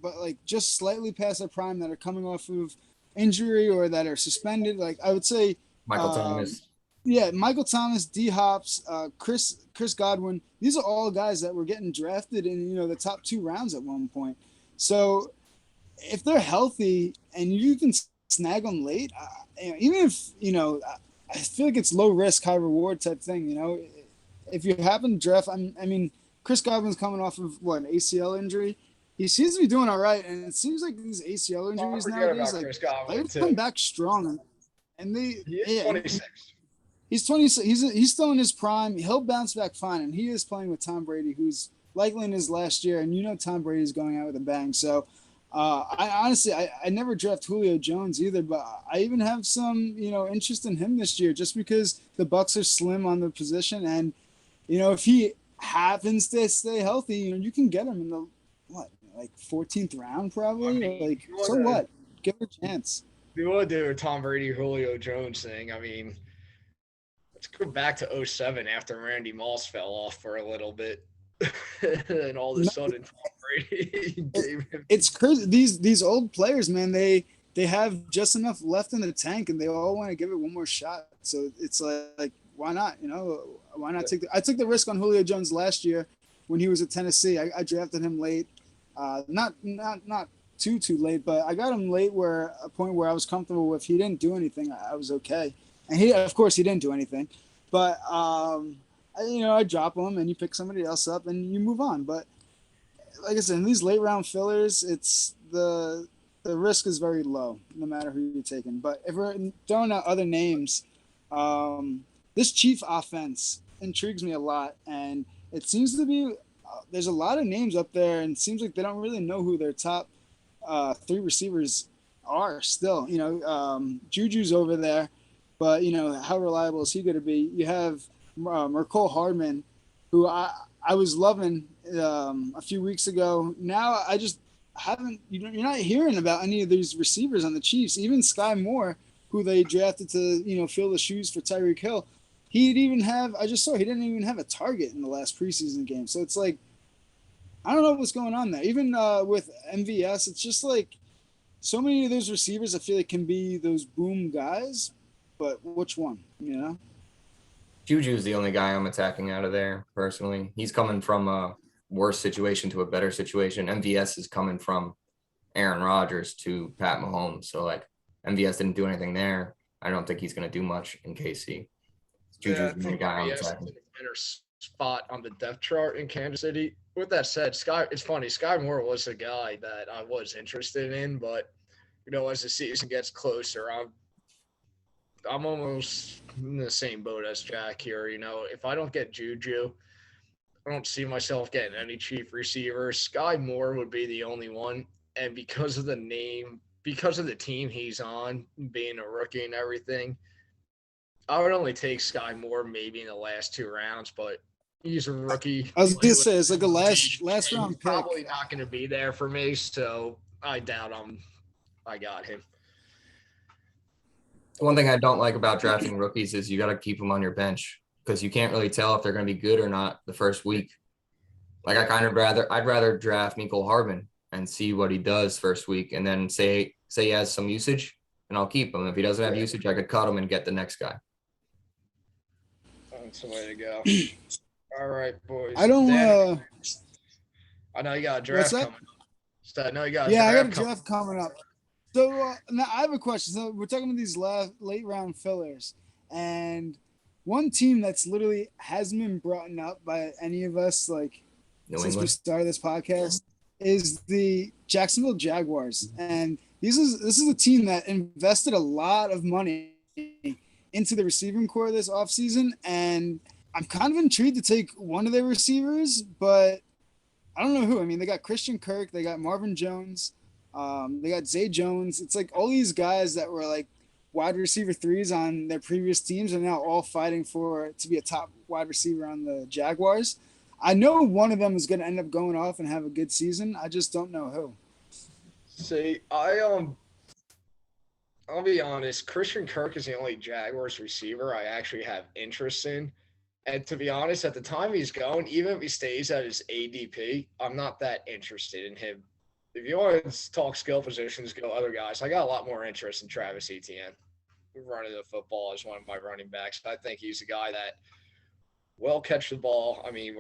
but like just slightly past their prime that are coming off of injury or that are suspended. Like I would say, Michael Thomas. yeah, Michael Thomas, D Hops, Chris Godwin. These are all guys that were getting drafted in the top 2 rounds at one point. So if they're healthy and you can snag them late, even if I feel like it's low risk, high reward type thing. If you happen to draft, I mean, Chris Godwin's coming off of an ACL injury. He seems to be doing all right, and it seems like these ACL injuries nowadays, like players come back strong, and He is 26. He's 26. He's still in his prime. He'll bounce back fine, and he is playing with Tom Brady, who's likely in his last year, and Tom Brady's going out with a bang. So, I honestly never draft Julio Jones either, but I even have some interest in him this year, just because the Bucks are slim on the position, and if he happens to stay healthy, you can get him in the 14th round probably. I mean, So what? Give it a chance. You want to do a Tom Brady, Julio Jones thing. I mean, let's go back to 2007 after Randy Moss fell off for a little bit. And all of a sudden, Tom Brady gave him. It's crazy. These old players, man, they have just enough left in the tank, and they all want to give it one more shot. So it's like why not? Why not I took the risk on Julio Jones last year when he was at Tennessee. I drafted him late, not too late, but I got him late where a point where I was comfortable with. He didn't do anything. I was okay, and of course he didn't do anything, but I drop him and you pick somebody else up and you move on. But like I said, in these late round fillers, it's the risk is very low, no matter who you're taking. But if we're throwing out other names, this Chief offense intrigues me a lot, and it seems to be there's a lot of names up there, and it seems like they don't really know who their top 3 receivers are still. Juju's over there, but how reliable is he going to be? You have Mecole Hardman, who I was loving a few weeks ago. Now I just haven't. You're not hearing about any of these receivers on the Chiefs. Even Sky Moore, who they drafted to fill the shoes for Tyreek Hill, he didn't even have a target in the last preseason game. So it's like I don't know what's going on there. Even with MVS, it's just like so many of those receivers I feel like can be those boom guys, but which one? Juju's the only guy I'm attacking out of there, personally. He's coming from a worse situation to a better situation. MVS is coming from Aaron Rodgers to Pat Mahomes. So, MVS didn't do anything there. I don't think he's going to do much in KC. Juju's the only guy I'm attacking. Better spot on the depth chart in Kansas City. With that said, it's funny. Sky Moore was a guy that I was interested in, but, as the season gets closer, I'm almost in the same boat as Jack here. If I don't get Juju, I don't see myself getting any Chief receiver. Sky Moore would be the only one. And because of the name, because of the team he's on, being a rookie and everything, I would only take Sky Moore maybe in the last 2 rounds, but he's a rookie. I was going to say, it's like a last round pick. Probably not going to be there for me, so I doubt I got him. One thing I don't like about drafting rookies is you got to keep them on your bench because you can't really tell if they're going to be good or not the first week. I'd rather draft Mecole Hardman and see what he does first week, and then say he has some usage, and I'll keep him. If he doesn't have usage, I could cut him and get the next guy. That's the way to go. All right, boys. I don't. I know you got a draft coming up. So I know you got. I got a draft coming up. So now I have a question. So we're talking about these late round fillers, and one team that's literally hasn't been brought up by any of us since we started this podcast is the Jacksonville Jaguars, and this is a team that invested a lot of money into the receiving core this offseason, and I'm kind of intrigued to take one of their receivers, but I don't know who. I mean, they got Christian Kirk, they got Marvin Jones. They got Zay Jones. It's like all these guys that were like wide receiver 3s on their previous teams are now all fighting to be a top wide receiver on the Jaguars. I know one of them is going to end up going off and have a good season. I just don't know who. See, I I'll be honest, Christian Kirk is the only Jaguars receiver I actually have interest in. And to be honest, at the time he's going, even if he stays at his ADP, I'm not that interested in him. If you want to talk skill positions, go other guys. I got a lot more interest in Travis Etienne running the football as one of my running backs. I think he's a guy that will catch the ball. I mean,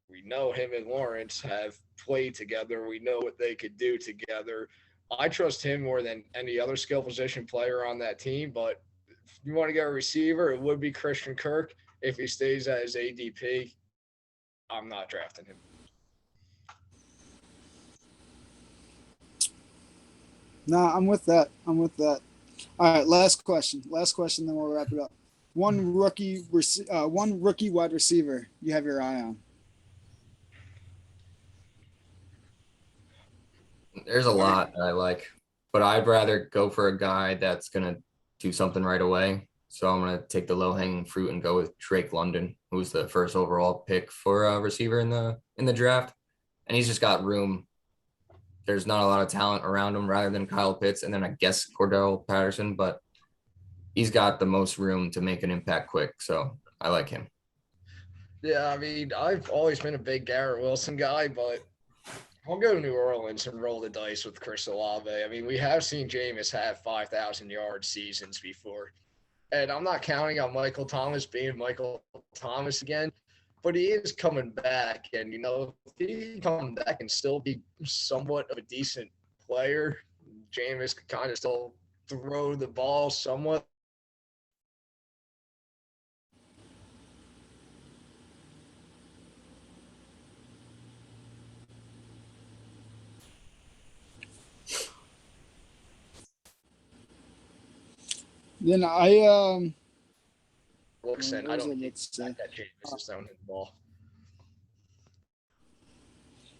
we know him and Lawrence have played together. We know what they could do together. I trust him more than any other skill position player on that team. But if you want to get a receiver, it would be Christian Kirk. If he stays at his ADP, I'm not drafting him. No, I'm with that. All right, last question, then we'll wrap it up. One rookie wide receiver you have your eye on. There's a lot that I like, but I'd rather go for a guy that's gonna do something right away. So I'm gonna take the low-hanging fruit and go with Drake London, who's the first overall pick for a receiver in the draft, and he's just got room. There's not a lot of talent around him, rather than Kyle Pitts, and then I guess Cordell Patterson, but he's got the most room to make an impact quick. So I like him. Yeah, I mean, I've always been a big Garrett Wilson guy, but I'll go to New Orleans and roll the dice with Chris Olave. I mean, we have seen Jameis have 5,000-yard seasons before. And I'm not counting on Michael Thomas being Michael Thomas again, but he is coming back. And, you know, if he come back and still be somewhat of a decent player, Jameis could kind of still throw the ball somewhat. Then I Wilson, I don't think say? that Jameis is throwing the ball.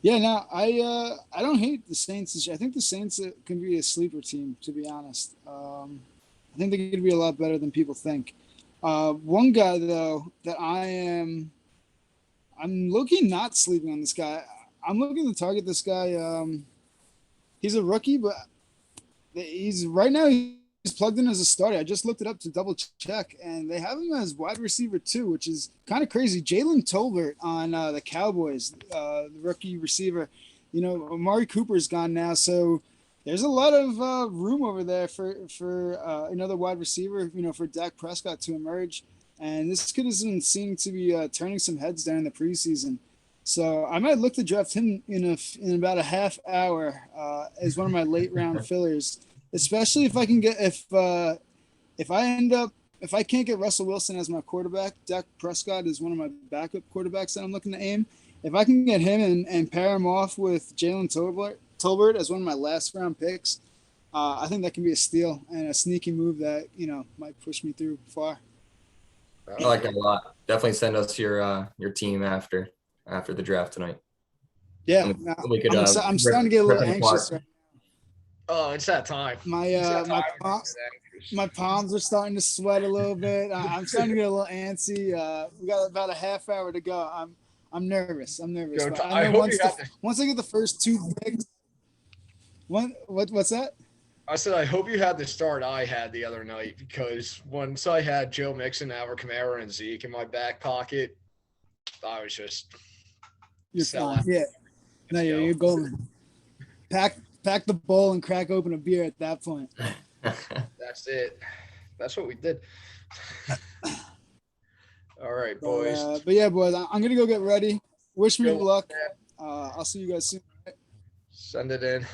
Yeah, no, I don't hate the Saints. I think the Saints can be a sleeper team, to be honest. I think they could be a lot better than people think. One guy though that I'm looking not sleeping on this guy. I'm looking to target this guy. He's a rookie, but he's right now he's plugged in as a starter. I just looked it up to double check, and they have him as wide receiver too, which is kind of crazy. Jalen Tolbert on the Cowboys, the rookie receiver. You know, Amari Cooper's gone now, so there's a lot of room over there for another wide receiver. You know, for Dak Prescott to emerge, and this kid has been seen to be turning some heads during the preseason. So I might look to draft him in about a half hour as one of my late round fillers. Especially if I can get if I can't get Russell Wilson as my quarterback, Dak Prescott is one of my backup quarterbacks that I'm looking to aim. If I can get him and pair him off with Jalen Tolbert as one of my last round picks, I think that can be a steal and a sneaky move that might push me through far. I like it a lot. Definitely send us your team after the draft tonight. Yeah, we could. I'm starting to get a little anxious. Right? Oh, it's that time. My palms are starting to sweat a little bit. I'm starting to get a little antsy. We got about a half hour to go. I'm nervous. Once I get the first two picks. What's that? I said I hope you had the start I had the other night, because once I had Joe Mixon, Alvin Kamara, and Zeke in my back pocket, I was just. You're fine. Yeah. No, you're golden. Pack the bowl and crack open a beer at that point. That's it. That's what we did. All right, boys. But yeah, boys, I'm going to go get ready. Wish me luck. I'll see you guys soon. Send it in.